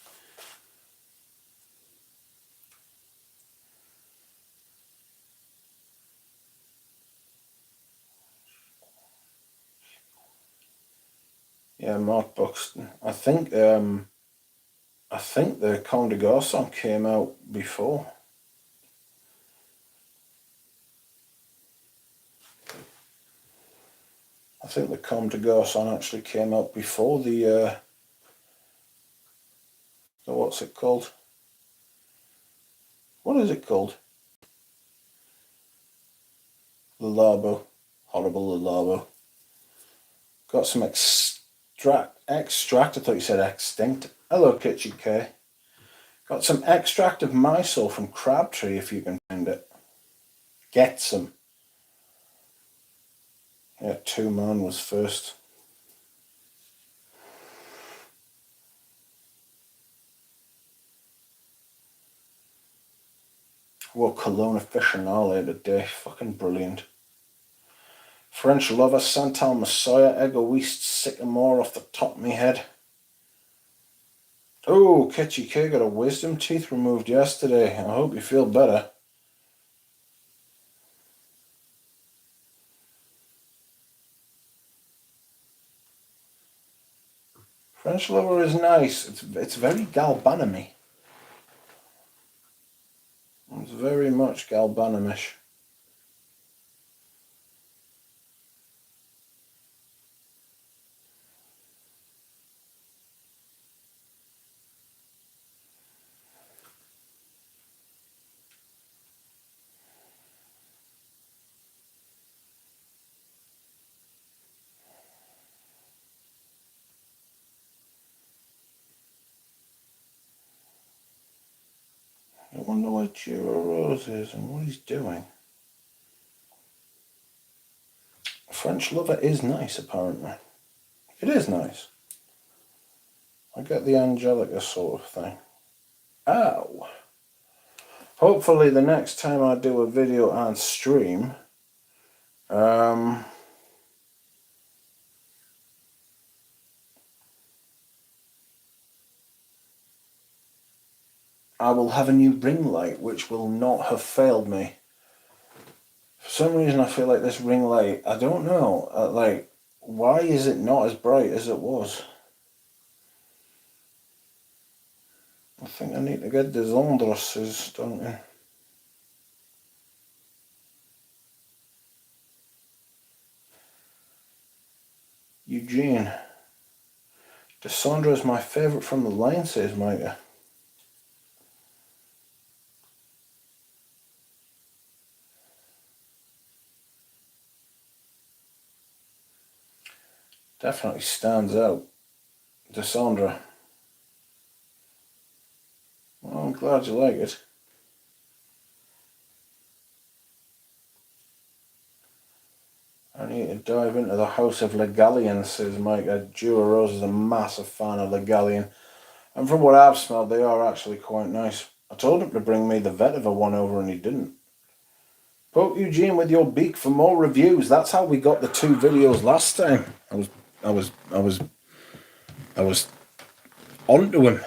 Yeah, Mark Buxton. I think the Comme de Garçon came out before. I think the Comme de Garçon actually came out before the what's it called? What is it called? Le Labo. Horrible Le Labo. Got some extract. I thought you said extinct. Hello, Kitchy K. Got some extract of Mysore from Crabtree if you can find it. Get some. Yeah, 2 Man was first. Whoa, Cologne Aficionale today. Fucking brilliant. French Lover, Santal Messiah, Egoist, Sycamore off the top of my head. Oh, Kitchy K got a wisdom teeth removed yesterday. I hope you feel better. French Lover is nice. It's very Galbanum-y. It's very much Galbanum-ish. I wonder where Jura Rose is and what he's doing. French Lover is nice, apparently. It is nice. I get the Angelica sort of thing. Ow! Hopefully the next time I do a video and stream, I will have a new ring light, which will not have failed me. For some reason I feel like this ring light, I don't know, like, why is it not as bright as it was? I think I need to get the Zondrosses, don't I? Eugene. Desandra is my favourite from the line, says Micah. Definitely stands out. Desandra. Well, I'm glad you like it. I need to dive into the House of Legalian, says Micah. Jura Rose is a massive fan of Legalian. And from what I've smelled, they are actually quite nice. I told him to bring me the Vetiver one over and he didn't. Poke Eugene with your beak for more reviews. That's how we got the 2 videos last time. I was onto him.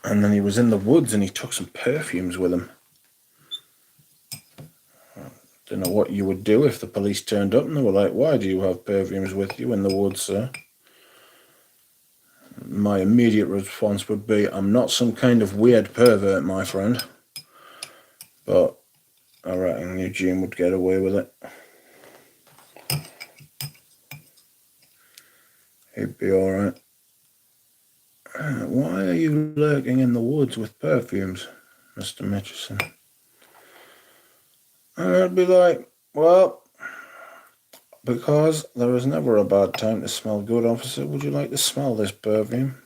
And then he was in the woods and he took some perfumes with him. Don't know what you would do if the police turned up and they were like, why do you have perfumes with you in the woods, sir? My immediate response would be, I'm not some kind of weird pervert, my friend. But I reckon Eugene would get away with it. He'd be alright. Why are you lurking in the woods with perfumes, Mr. Mitchison? And I'd be like, well, because there is never a bad time to smell good, officer. Would you like to smell this perfume?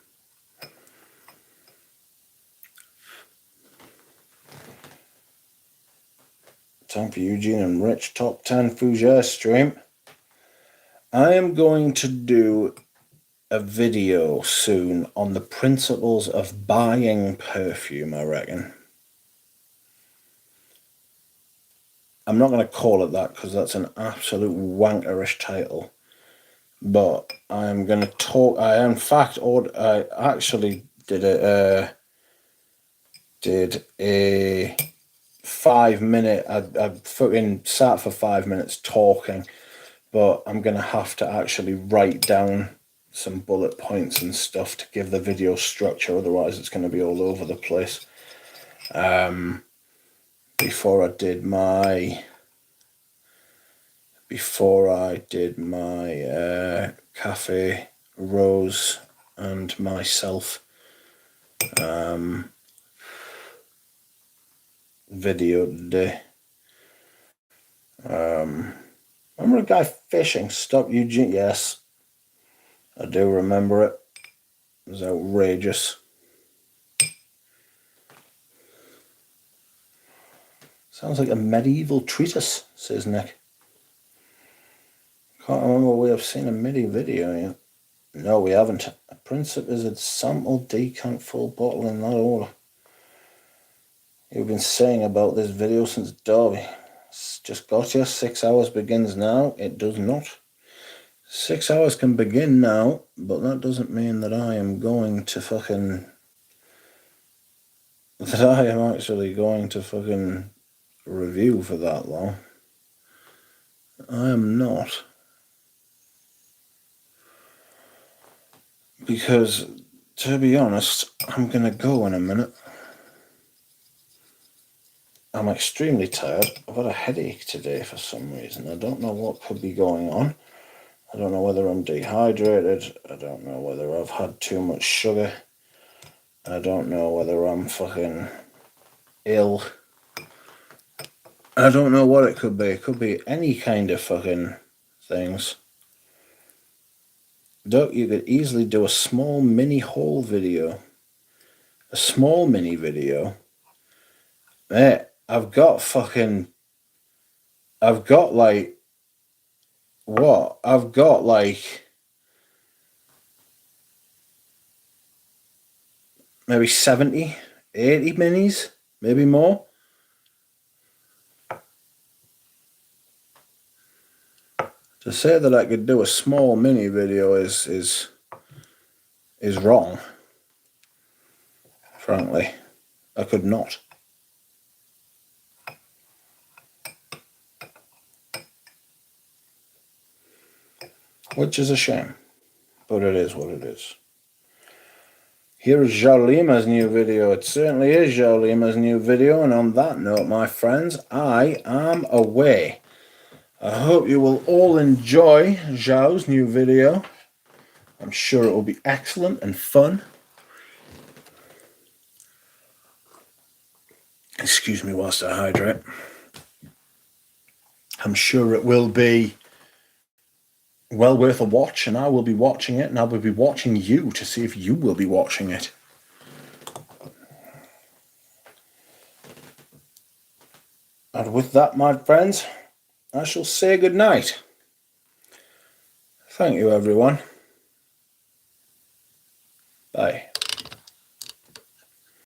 Time for Eugene and Rich Top 10 Fougere stream. I am going to do a video soon on the principles of buying perfume, I reckon. I'm not going to call it that because that's an absolute wankerish title. But I'm going to talk. I actually did a 5-minute. I fucking sat for 5 minutes talking, but I'm going to have to actually write down some bullet points and stuff to give the video structure. Otherwise, it's going to be all over the place. Before I did my Cafe Rose and myself video today. Remember a guy fishing? Stop Eugene. Yes, I do remember it. It was outrageous. Sounds like a medieval treatise, says Nick. Can't remember we have seen a MIDI video yet. No, we haven't. A principle is a sample, decant, full bottle in that order. You've been saying about this video since Derby. It's just got you. 6 hours begins now. It does not. 6 hours can begin now, but that doesn't mean that I am going to fucking... that I am actually going to fucking review for that long. I am not. Because, to be honest, I'm going to go in a minute. I'm extremely tired. I've had a headache today for some reason. I don't know what could be going on. I don't know whether I'm dehydrated. I don't know whether I've had too much sugar. I don't know whether I'm fucking ill. I don't know what it could be. It could be any kind of fucking things. Doc, you could easily do a small mini haul video a small mini video. Mate, I've got like, what? I've got like maybe 70, 80 minis, maybe more. To say that I could do a small mini video is wrong. Frankly, I could not. Which is a shame, but it is what it is. Here is Zhao Lima's new video. It certainly is Zhao Lima's new video, and on that note, my friends, I am away. I hope you will all enjoy Zhao's new video. I'm sure it will be excellent and fun. Excuse me whilst I hydrate. I'm sure it will be well worth a watch, and I will be watching it, and I will be watching you to see if you will be watching it. And with that, my friends, I shall say good night. Thank you, everyone. Bye.